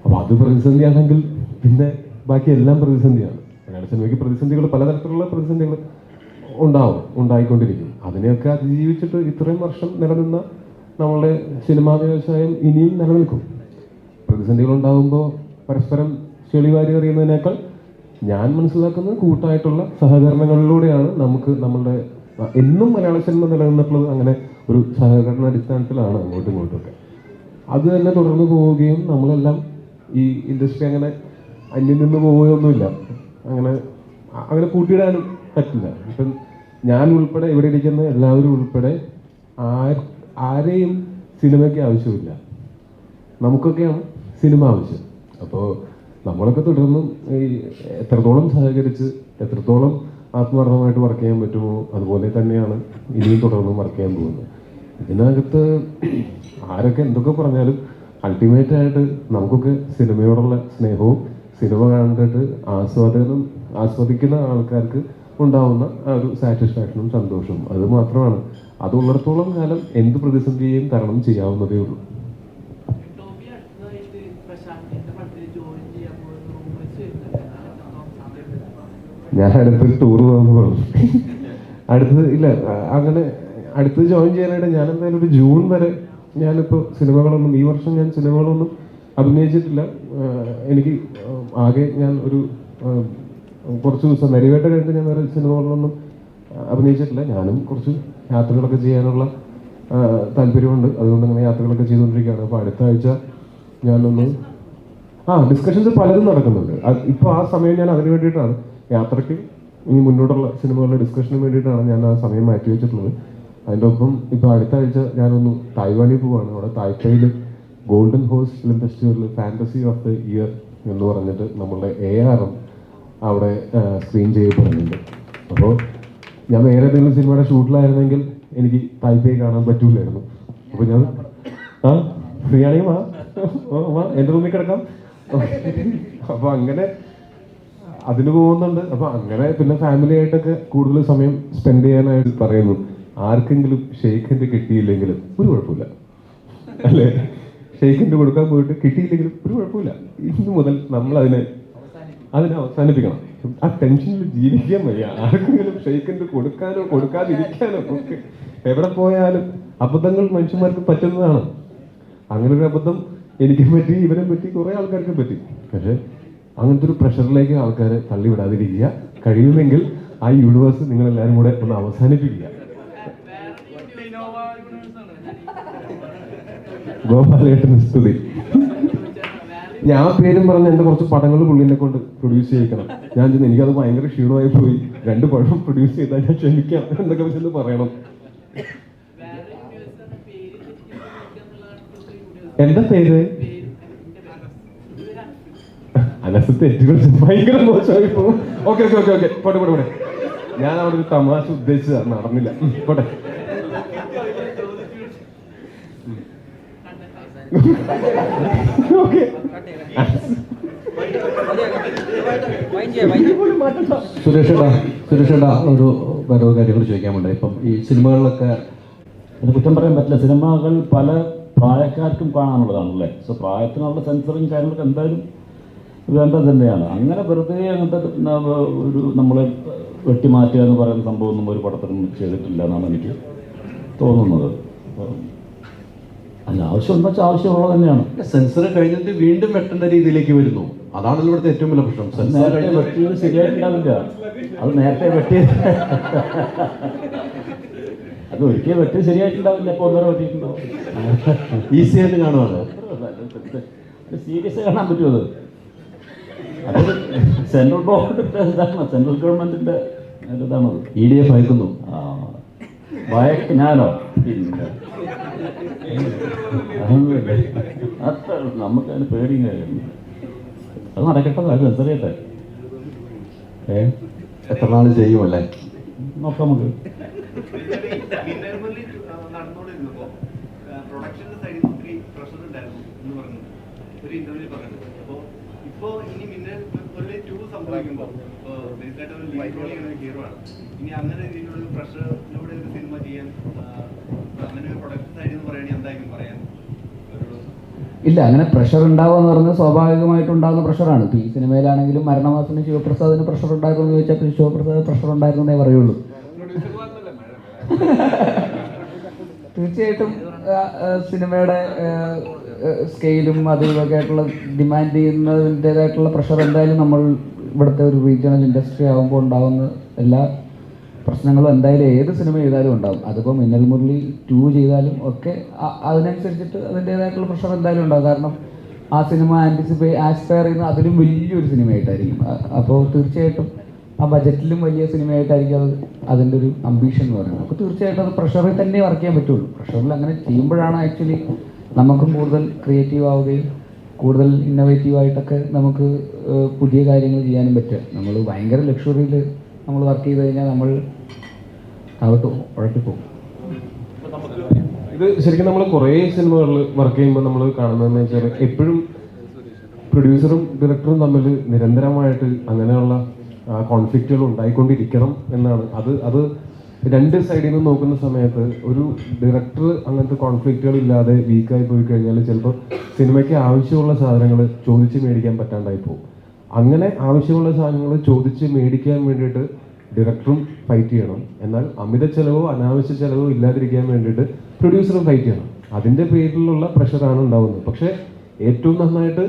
അപ്പോൾ അത് പ്രതിസന്ധിയാണെങ്കിൽ പിന്നെ ബാക്കി എല്ലാം പ്രതിസന്ധിയാണ്. മലയാള സിനിമയ്ക്ക് പ്രതിസന്ധികൾ, പലതരത്തിലുള്ള പ്രതിസന്ധികൾ ഉണ്ടായിക്കൊണ്ടിരിക്കും. അതിനെയൊക്കെ അതിജീവിച്ചിട്ട് ഇത്രയും വർഷം നിലനിന്ന നമ്മളുടെ സിനിമാ വ്യവസായം ഇനിയും നിലനിൽക്കും. പ്രതിസന്ധികൾ ഉണ്ടാകുമ്പോൾ പരസ്പരം ചെളിവാരി എറിയുന്നതിനേക്കാൾ ഞാൻ മനസ്സിലാക്കുന്നത് കൂട്ടായിട്ടുള്ള സഹകരണങ്ങളിലൂടെയാണ് നമുക്ക് നമ്മളുടെ എന്നും മലയാള സിനിമ നിലനിന്നിട്ടുള്ളത്. അങ്ങനെ ഒരു സഹകരണ അടിസ്ഥാനത്തിലാണ് അങ്ങോട്ടും ഇങ്ങോട്ടുമൊക്കെ. അത് തന്നെ തുടർന്ന് പോവുകയും നമ്മളെല്ലാം ഈ ഇൻഡസ്ട്രി അങ്ങനെ അന്യം നിന്ന് പോവുകയൊന്നുമില്ല. അങ്ങനെ കൂട്ടിയിടാനും പറ്റില്ല. ഇപ്പം ഞാൻ ഉൾപ്പെടെ, ഇവിടെ ഇരിക്കുന്ന എല്ലാവരും ഉൾപ്പെടെ ആരെയും സിനിമയ്ക്ക് ആവശ്യമില്ല. നമുക്കൊക്കെയാണ് സിനിമ ആവശ്യം. അപ്പോൾ നമ്മളൊക്കെ തുടർന്നും ഈ എത്രത്തോളം സഹകരിച്ച് എത്രത്തോളം ആത്മാർത്ഥമായിട്ട് വർക്ക് ചെയ്യാൻ പറ്റുമോ അതുപോലെ തന്നെയാണ് ഇനിയും തുടർന്നും വർക്ക് ചെയ്യാൻ പോകുന്നത്. ഇതിനകത്ത് ആരൊക്കെ എന്തൊക്കെ പറഞ്ഞാലും അൾട്ടിമേറ്റായിട്ട് നമുക്കൊക്കെ സിനിമയോടുള്ള സ്നേഹവും സിനിമ കണ്ടിട്ട് ആസ്വദിക്കുന്ന ആൾക്കാർക്ക് ഉണ്ടാവുന്ന ആ ഒരു സാറ്റിസ്ഫാക്ഷനും സന്തോഷവും അത് മാത്രമാണ്. അതുള്ളിടത്തോളം കാലം എന്ത് പ്രതിസന്ധിയെയും തരണം ചെയ്യാവുന്നതേ ഉള്ളൂ. ഞാൻ അടുത്തൊരു ടൂർ പോകുന്നു പറഞ്ഞു. അടുത്ത് ജോയിൻ ചെയ്യാനായിട്ട് ഞാൻ എന്തായാലും ഒരു ജൂൺ വരെ ഞാനിപ്പോൾ സിനിമകളൊന്നും, ഈ വർഷം ഞാൻ സിനിമകളൊന്നും അഭിനയിച്ചിട്ടില്ല. എനിക്ക് ആകെ ഞാൻ ഒരു കുറച്ച് ദിവസം നരിവേട്ട കഴിഞ്ഞിട്ട് ഞാൻ വേറെ സിനിമകളിലൊന്നും അഭിനയിച്ചിട്ടില്ല. ഞാനും കുറച്ച് യാത്രകളൊക്കെ ചെയ്യാനുള്ള താല്പര്യമുണ്ട്. അതുകൊണ്ട് അങ്ങനെ യാത്രകളൊക്കെ ചെയ്തുകൊണ്ടിരിക്കുകയാണ്. അപ്പോൾ അടുത്ത ആഴ്ച ഞാനൊന്ന് ഡിസ്കഷൻസ് പലതും നടക്കുന്നുണ്ട്. ഇപ്പോൾ ആ സമയം ഞാൻ അതിന് വേണ്ടിയിട്ടാണ്, യാത്രയ്ക്ക് ഇനി മുന്നോട്ടുള്ള സിനിമകളുടെ ഡിസ്കഷന് വേണ്ടിയിട്ടാണ് ഞാൻ ആ സമയം മാറ്റി വെച്ചിട്ടുള്ളത്. അതിൻ്റെ ഒപ്പം ഇപ്പോൾ അടുത്ത ആഴ്ച ഞാനൊന്ന് തായ്വാനിൽ പോവുകയാണ്. അവിടെ തായ്പേയിൽ ഗോൾഡൻ ഹോഴ്സ് ഫിലിം ഫെസ്റ്റിവലിൽ ഫാൻറ്റസി ഓഫ് ദ ഇയർ എന്ന് പറഞ്ഞിട്ട് നമ്മളുടെ ARM അവിടെ സ്ക്രീൻ ചെയ്യപ്പെടുന്നുണ്ട്. അപ്പോൾ ഞാൻ വേറെ ഏതെങ്കിലും സിനിമയുടെ ഷൂട്ടിലായിരുന്നെങ്കിൽ എനിക്ക് തായ്പേയി കാണാൻ പറ്റൂലായിരുന്നു. അപ്പോൾ ഞാൻ ഫ്രീ ആണെങ്കിൽ വാ എൻ്റെ റൂമിൽ കിടക്കാം. അപ്പോൾ അങ്ങനെ അതിന് പോകുന്നുണ്ട്. അപ്പോൾ അങ്ങനെ പിന്നെ ഫാമിലി ആയിട്ടൊക്കെ കൂടുതൽ സമയം സ്പെൻഡ് ചെയ്യാനായിട്ട് പറയുന്നു. ആർക്കെങ്കിലും ഷെയ്ഖിൻ്റെ കിട്ടിയില്ലെങ്കിലും ഒരു കുഴപ്പമില്ല, അല്ലേ? ഷെയ്ഖിൻ്റെ കൊടുക്കാൻ പോയിട്ട് കിട്ടിയില്ലെങ്കിലും ഒരു കുഴപ്പമില്ല. ഇന്ന് മുതൽ നമ്മൾ അതിനെ അവസാനിപ്പിക്കണം. ആ ടെൻഷനിൽ ജീവിക്കാൻ വയ്യ. ആർക്കെങ്കിലും ഷെയ്ഖിൻ്റെ കൊടുക്കാനോ കൊടുക്കാതിരിക്കാനോ ഒക്കെ എവിടെ പോയാലും അബദ്ധങ്ങൾ മനുഷ്യന്മാർക്ക് പറ്റുന്നതാണ്. അങ്ങനെ ഒരു അബദ്ധം എനിക്കും പറ്റി, ഇവരും പറ്റി, കുറേ ആൾക്കാർക്കും പറ്റി. പക്ഷേ അങ്ങനത്തെ ഒരു പ്രഷറിലേക്ക് ആൾക്കാരെ തള്ളിവിടാതിരിക്കുക. കഴിയുമെങ്കിൽ ആ യൂണിവേഴ്സ് നിങ്ങളെല്ലാവരും കൂടെ ഒന്ന് അവസാനിപ്പിക്കുക. ഗോപാലേട്ടന് സ്തുതി. ഞാൻ പേരും പറഞ്ഞ് എൻ്റെ കുറച്ച് പടങ്ങൾ പുള്ളിനെ കൊണ്ട് പ്രൊഡ്യൂസ് ചെയ്യിക്കണം. ഞാൻ ചെന്ന് എനിക്കത് ഭയങ്കര ക്ഷീണമായി പോയി, 2 പടം പ്രൊഡ്യൂസ് ചെയ്താൽ ഞാൻ ക്ഷമിക്കാം എന്നൊക്കെ വെച്ചെന്ന് പറയണം. എന്താ പേര്? അനസ് തെറ്റുകൾ ഭയങ്കര മോശമായി പോകും. ഓക്കെ പോട്ടെ. ഞാൻ അവിടെ ഒരു തമാശ ഉദ്ദേശിച്ചതാണ്, നടന്നില്ല. പോട്ടെ. സുരേഷേട്ടാ ഒരു ഓരോ കാര്യങ്ങൾ ചോദിക്കാനുണ്ട്. ഇപ്പം ഈ സിനിമകളിലൊക്കെ കുറ്റം പറയാൻ പറ്റില്ല. സിനിമകൾ പല പ്രായക്കാർക്കും കാണാനുള്ളതാണല്ലേ. സോ പ്രായത്തിനുള്ള സെൻസറിങ് കാര്യങ്ങളൊക്കെ എന്തായാലും വേണ്ടത് തന്നെയാണ്. അങ്ങനെ വെറുതെ അങ്ങനത്തെ ഒരു നമ്മളെ വെട്ടിമാറ്റുക എന്ന് പറയുന്ന സംഭവമൊന്നും ഒരു പടത്തിനും ചെയ്തിട്ടില്ല എന്നാണ് എനിക്ക് തോന്നുന്നത്. അതിന് ആവശ്യം എന്താ വെച്ചാൽ ആവശ്യമുള്ളത് തന്നെയാണ്. സെൻസർ കഴിഞ്ഞിട്ട് വീണ്ടും വെട്ടേണ്ട രീതിയിലേക്ക് വരുന്നു. അതാണല്ലോ ഇവിടുത്തെ ഏറ്റവും വലിയ പ്രശ്നം. നേരത്തെ വെട്ടിയത് ശരിയായിട്ടുണ്ടാവില്ല. അത് നേരത്തെ വെട്ടിയത് അത് ഒരിക്കലും വെട്ടി ശരിയായിട്ടുണ്ടാവില്ല. ഇപ്പോൾ 1.5 വെട്ടിയിട്ടുണ്ടാവും. ഈസി ആയിട്ട് കാണുവാണ്. സീരിയസ് കാണാൻ പറ്റുമോ? അത് സെൻട്രൽ ഗവൺമെൻറ്റിൻ്റെ ഇതാണത്. EDF അയക്കുന്നു. ഞാനോ പിന്നെ അത്ര നമുക്ക് അതിന് പേടിയും കാര്യമില്ല. അത് നടക്കട്ടെ, അത് അനുസരിയട്ടെ. എത്ര നാൾ ചെയ്യുമല്ലേ നോക്കാം നമുക്ക്. നടന്നുകൊണ്ടിരുന്നപ്പോ പ്രൊഡക്ഷന്റെ സൈഡിൽ ഒത്തിരി പ്രഷർ ഉണ്ടായിരുന്നു എന്ന് പറഞ്ഞു ഒരു ഇന്റർവ്യൂ പറഞ്ഞത്. അപ്പോ ഇപ്പോ ഇനി മിന്നൽ മുരളി 2 സംഭവിക്കുമ്പോ ബേസിലായിട്ട് ഒരു ലീഡ് റോൾ ചെയ്യുന്ന ഹീറോ ആണ്. ഇനി അങ്ങനെ ഇതിനുള്ള പ്രഷറിലൂടെ ഒരു സിനിമ ചെയ്യാൻ അങ്ങനെ ഒരു പ്രൊഡക്ഷൻ സൈഡിൽ നിന്ന് പറയുകയാണെങ്കിൽ എന്തായിരിക്കും പറയാൻ? ഇല്ല, അങ്ങനെ പ്രഷർ ഉണ്ടാവുക എന്ന് പറഞ്ഞാൽ സ്വാഭാവികമായിട്ടുണ്ടാകുന്ന പ്രഷറാണ്. ഇപ്പോൾ ഈ സിനിമയിലാണെങ്കിലും മരണമാസത്തിന് ശിവപ്രസാദിന് പ്രഷർ ഉണ്ടായിരുന്നു എന്ന് ചോദിച്ചാൽ ശിവപ്രസാദ് പ്രഷർ ഉണ്ടായിരുന്നേ പറയുള്ളൂ. തീർച്ചയായിട്ടും സിനിമയുടെ സ്കെയിലും അതുമൊക്കെ ആയിട്ടുള്ള ഡിമാൻഡ് ചെയ്യുന്നതിൻ്റേതായിട്ടുള്ള പ്രഷർ എന്തായാലും നമ്മൾ ഇവിടുത്തെ ഒരു റീജിയണൽ ഇൻഡസ്ട്രി ആകുമ്പോൾ ഉണ്ടാകുന്ന എല്ലാ പ്രശ്നങ്ങളും എന്തായാലും ഏത് സിനിമ ചെയ്താലും ഉണ്ടാകും. അതിപ്പോൾ മിന്നൽ മുരളി 2 ചെയ്താലും ഒക്കെ അതിനനുസരിച്ചിട്ട് അതിൻ്റേതായിട്ടുള്ള പ്രഷർ എന്തായാലും ഉണ്ടാകും. കാരണം ആ സിനിമ ആസ്പയർ ചെയ്യുന്ന അതിലും വലിയൊരു സിനിമയായിട്ടായിരിക്കും. അപ്പോൾ തീർച്ചയായിട്ടും ആ ബജറ്റിലും വലിയ സിനിമയായിട്ടായിരിക്കും അത് അതിൻ്റെ ഒരു അംബീഷൻ എന്ന് പറയുന്നത്. അപ്പോൾ തീർച്ചയായിട്ടും അത് പ്രഷറിൽ തന്നെ വർക്ക് ചെയ്യാൻ പറ്റുള്ളൂ. പ്രഷറിൽ അങ്ങനെ ചെയ്യുമ്പോഴാണ് ആക്ച്വലി നമുക്കും കൂടുതൽ ക്രിയേറ്റീവ് ആവുകയും കൂടുതൽ ഇന്നോവേറ്റീവായിട്ടൊക്കെ നമുക്ക് പുതിയ കാര്യങ്ങൾ ചെയ്യാനും പറ്റുക. നമ്മൾ ഭയങ്കര ലക്ഷറിയിൽ നമ്മൾ വർക്ക് ചെയ്ത് കഴിഞ്ഞാൽ നമ്മൾ ഉഴപ്പിപ്പോകും. ഇത് ശരിക്കും നമ്മൾ കുറേ സിനിമകളിൽ വർക്ക് ചെയ്യുമ്പോൾ നമ്മൾ കാണുന്നതെന്ന് വെച്ചാൽ എപ്പോഴും പ്രൊഡ്യൂസറും ഡയറക്ടറും തമ്മിൽ നിരന്തരമായിട്ട് അങ്ങനെയുള്ള കോൺഫ്ലിക്റ്റുകൾ ഉണ്ടായിക്കൊണ്ടിരിക്കണം എന്നാണ്. അത് രണ്ട് സൈഡിൽ നിന്ന് നോക്കുന്ന സമയത്ത് ഒരു ഡയറക്ടർ അങ്ങനത്തെ കോൺഫ്ലിക്റ്റുകൾ ഇല്ലാതെ വീക്കായി പോയി കഴിഞ്ഞാൽ ചിലപ്പോൾ സിനിമയ്ക്ക് ആവശ്യമുള്ള സാധനങ്ങൾ ചോദിച്ച് മേടിക്കാൻ പറ്റാണ്ടായി പോകും. അങ്ങനെ ആവശ്യമുള്ള സാധനങ്ങൾ ചോദിച്ച് മേടിക്കാൻ വേണ്ടിയിട്ട് ഡയറക്ടറും ഫൈറ്റ് ചെയ്യണം. എന്നാൽ അമിത ചെലവോ അനാവശ്യ ചെലവോ ഇല്ലാതിരിക്കാൻ വേണ്ടിയിട്ട് പ്രൊഡ്യൂസറും ഫൈറ്റ് ചെയ്യണം. അതിൻ്റെ പേരിലുള്ള പ്രഷറാണ് ഉണ്ടാവുന്നത്. പക്ഷേ ഏറ്റവും നന്നായിട്ട്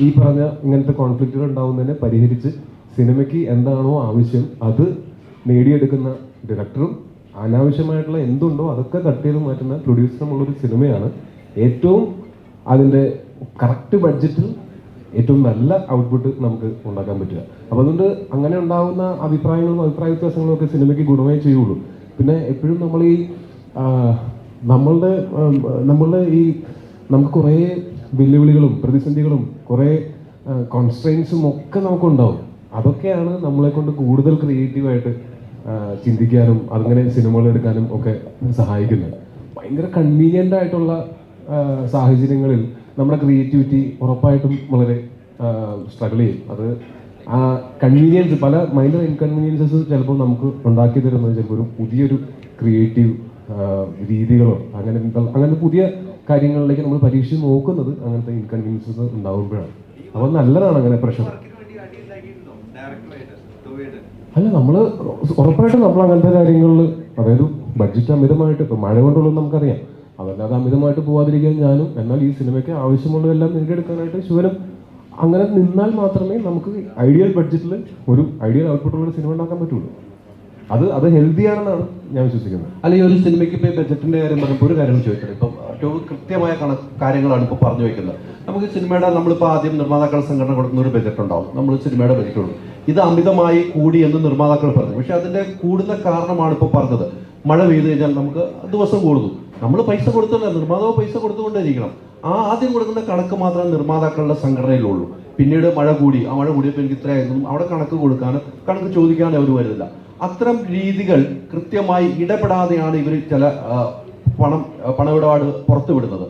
ഈ പറഞ്ഞ ഇങ്ങനത്തെ കോൺഫ്ലിക്റ്റുകൾ ഉണ്ടാവുന്നതിനെ പരിഹരിച്ച് സിനിമയ്ക്ക് എന്താണോ ആവശ്യം അത് നേടിയെടുക്കുന്ന ഡയറക്ടറും അനാവശ്യമായിട്ടുള്ള എന്തുണ്ടോ അതൊക്കെ കട്ട് ചെയ്ത് മാറ്റുന്ന പ്രൊഡ്യൂസറുമുള്ളൊരു സിനിമയാണ് ഏറ്റവും അതിൻ്റെ കറക്റ്റ് ബഡ്ജറ്റിൽ ഏറ്റവും നല്ല ഔട്ട്പുട്ട് നമുക്ക് ഉണ്ടാക്കാൻ പറ്റുക. അപ്പോൾ അതുകൊണ്ട് അങ്ങനെ ഉണ്ടാകുന്ന അഭിപ്രായങ്ങളും അഭിപ്രായ വ്യത്യാസങ്ങളും ഒക്കെ സിനിമയ്ക്ക് ഗുണമേ ചെയ്യുള്ളൂ. പിന്നെ എപ്പോഴും നമ്മൾ ഈ നമ്മളുടെ ഈ നമുക്ക് കുറേ വെല്ലുവിളികളും പ്രതിസന്ധികളും കുറേ കോൺസ്ട്രെയിൻസും ഒക്കെ നമുക്കുണ്ടാവും. അതൊക്കെയാണ് നമ്മളെ കൊണ്ട് കൂടുതൽ ക്രിയേറ്റീവായിട്ട് ചിന്തിക്കാനും അങ്ങനെ സിനിമകൾ എടുക്കാനും ഒക്കെ സഹായിക്കുന്നത്. ഭയങ്കര കൺവീനിയൻ്റ് ആയിട്ടുള്ള സാഹചര്യങ്ങളിൽ നമ്മുടെ ക്രിയേറ്റിവിറ്റി ഉറപ്പായിട്ടും വളരെ സ്ട്രഗിൾ ചെയ്യും. അത് ആ കൺവീനിയൻസ് പല മൈനർ ഇൻകൺവീനിയൻസസ് ചിലപ്പോൾ നമുക്ക് ഉണ്ടാക്കി തരുന്നത് ചിലപ്പോൾ ഒരു പുതിയൊരു ക്രിയേറ്റീവ് രീതികളോ അങ്ങനത്തെ പുതിയ കാര്യങ്ങളിലേക്ക് നമ്മൾ പരീക്ഷിച്ച് നോക്കുന്നത് അങ്ങനത്തെ ഇൻകൺവീനിയൻസസ് ഉണ്ടാകുമ്പോഴാണ്. അപ്പോൾ നല്ലതാണ് അങ്ങനെ പ്രഷർ. അല്ല, നമ്മൾ ഉറപ്പായിട്ടും നമ്മൾ അങ്ങനത്തെ കാര്യങ്ങളിൽ അതായത് ബഡ്ജറ്റ് അമിതമായിട്ട് ഇപ്പോൾ മഴ കൊണ്ടുള്ളത് നമുക്കറിയാം. അതല്ലാതെ അമിതമായിട്ട് പോകാതിരിക്കാൻ ഞാനും, എന്നാൽ ഈ സിനിമയ്ക്ക് ആവശ്യമുള്ളതെല്ലാം നേടിയെടുക്കാനായിട്ട് ശിവനും അങ്ങനെ നിന്നാൽ മാത്രമേ നമുക്ക് ഐഡിയൽ ബഡ്ജറ്റിൽ ഒരു ഐഡിയൽ ഔട്ട്പുട്ടുള്ള സിനിമ ഉണ്ടാക്കാൻ പറ്റുള്ളൂ. അത് ഹെൽത്തി ആണെന്നാണ് ഞാൻ വിശ്വസിക്കുന്നത്. അല്ലെങ്കിൽ ഒരു സിനിമയ്ക്ക് ഇപ്പോൾ ബഡ്ജറ്റിൻ്റെ കാര്യം പറയുമ്പോൾ ഒരു കാര്യം ചോദിക്കണം. ഇപ്പം ഏറ്റവും കൃത്യമായ കാര്യങ്ങളാണ് ഇപ്പോൾ പറഞ്ഞു വയ്ക്കുന്നത്. നമുക്ക് സിനിമയുടെ നമ്മളിപ്പോൾ ആദ്യം നിർമ്മാതാക്കളുടെ സംഘടന കൊടുക്കുന്ന ഒരു ബഡ്ജറ്റ് ഉണ്ടാവും, നമ്മൾ സിനിമയുടെ ബഡ്ജറ്റ് കൊടുക്കും. ഇത് അമിതമായി കൂടി എന്ന് നിർമ്മാതാക്കൾ പറഞ്ഞു. പക്ഷെ അതിൻ്റെ കൂടുന്ന കാരണമാണ് ഇപ്പോൾ പറഞ്ഞത്. മഴ പെയ്തു കഴിഞ്ഞാൽ നമുക്ക് ദിവസം കൂടുന്നു. നമ്മൾ പൈസ കൊടുത്തില്ല, നിർമ്മാതാവ് പൈസ കൊടുത്തുകൊണ്ടേയിരിക്കണം. ആ ആദ്യം കൊടുക്കുന്ന കണക്ക് മാത്രമേ നിർമ്മാതാക്കളുടെ സംഘടനയിലുള്ളൂ. പിന്നീട് മഴ കൂടി, ആ മഴ കൂടിയപ്പോൾ എനിക്ക് ഇത്രയായിരുന്നു, അവിടെ കണക്ക് കൊടുക്കാനും കണക്ക് ചോദിക്കാനും അവർ വരുന്നില്ല. അത്തരം രീതികൾ കൃത്യമായി ഇടപെടാതെയാണ് ഇവർ ചില പണമിടപാട് പുറത്തുവിടുന്നത്.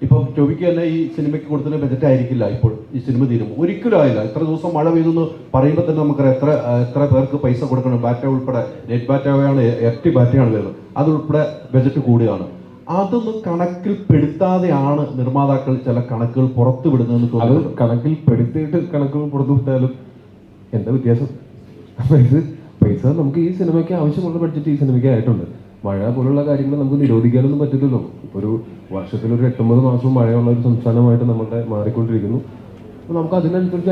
ഇപ്പം ടോവിക്ക് തന്നെ ഈ സിനിമയ്ക്ക് കൊടുത്തതിന് ബജറ്റ് ആയിരിക്കില്ല ഇപ്പോൾ ഈ സിനിമ തീരും, ഒരിക്കലും ആയില്ല. ഇത്ര ദിവസം മഴ പെയ്തെന്ന് പറയുമ്പോൾ തന്നെ നമുക്കറിയാം എത്ര പേർക്ക് പൈസ കൊടുക്കണം. ബാറ്റ ഉൾപ്പെടെ നെറ്റ് ബാറ്റയാണ്, FT ബാറ്റയാണ് വരുന്നത്, അതുൾപ്പെടെ ബജറ്റ് കൂടുകയാണ്. അതൊന്നും കണക്കിൽ പെടുത്താതെയാണ് നിർമ്മാതാക്കൾ ചില കണക്കുകൾ പുറത്തു വിടുന്നതെന്ന് തോന്നുന്നു. അത് കണക്കിൽ പെടുത്തിയിട്ട് കണക്കുകൾ പുറത്തു വിട്ടാലും എന്താ വ്യത്യാസം? ഇത് പൈസ നമുക്ക് ഈ സിനിമയ്ക്ക് ആവശ്യമുള്ള ബഡ്ജറ്റ് ഈ സിനിമയ്ക്ക് ആയിട്ടുണ്ട്. മഴ പോലുള്ള കാര്യങ്ങൾ നമുക്ക് നിരോധിക്കാനൊന്നും പറ്റില്ലല്ലോ. ഒരു വർഷത്തിൽ ഒരു 8-9 മാസവും മഴയുള്ള ഒരു സംസ്ഥാനമായിട്ട് നമ്മുടെ മാറിക്കൊണ്ടിരിക്കുന്നു. അപ്പോൾ നമുക്ക് അതിനനുസരിച്ച്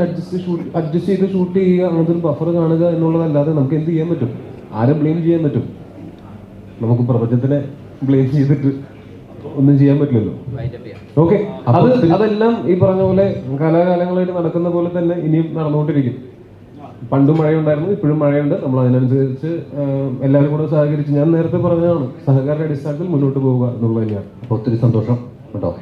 അഡ്ജസ്റ്റ് ചെയ്ത് ഷൂട്ട് ചെയ്യുക, അങ്ങനത്തെ ഒരു ബഫർ കാണുക എന്നുള്ളതല്ലാതെ നമുക്ക് എന്ത് ചെയ്യാൻ പറ്റും? ആരെ ബ്ലെയിം ചെയ്യാൻ പറ്റും? നമുക്ക് പ്രപഞ്ചത്തിനെ ബ്ലെയിം ചെയ്തിട്ട് ഒന്നും ചെയ്യാൻ പറ്റില്ലല്ലോ. ഓക്കെ, അതെല്ലാം ഈ പറഞ്ഞ പോലെ കാലാകാലങ്ങളായിട്ട് നടക്കുന്ന പോലെ തന്നെ ഇനിയും നടന്നുകൊണ്ടിരിക്കും. പണ്ടും മഴയുണ്ടായിരുന്നു, ഇപ്പോഴും മഴയുണ്ട്. നമ്മൾ അതിനനുസരിച്ച് എല്ലാവരും കൂടെ സഹകരിച്ച്, ഞാൻ നേരത്തെ പറഞ്ഞതാണ്, സഹകരണ അടിസ്ഥാനത്തിൽ മുന്നോട്ട് പോവുക എന്നുള്ളത് തന്നെയാണ്. അപ്പോൾ ഒത്തിരി സന്തോഷം കേട്ടോ.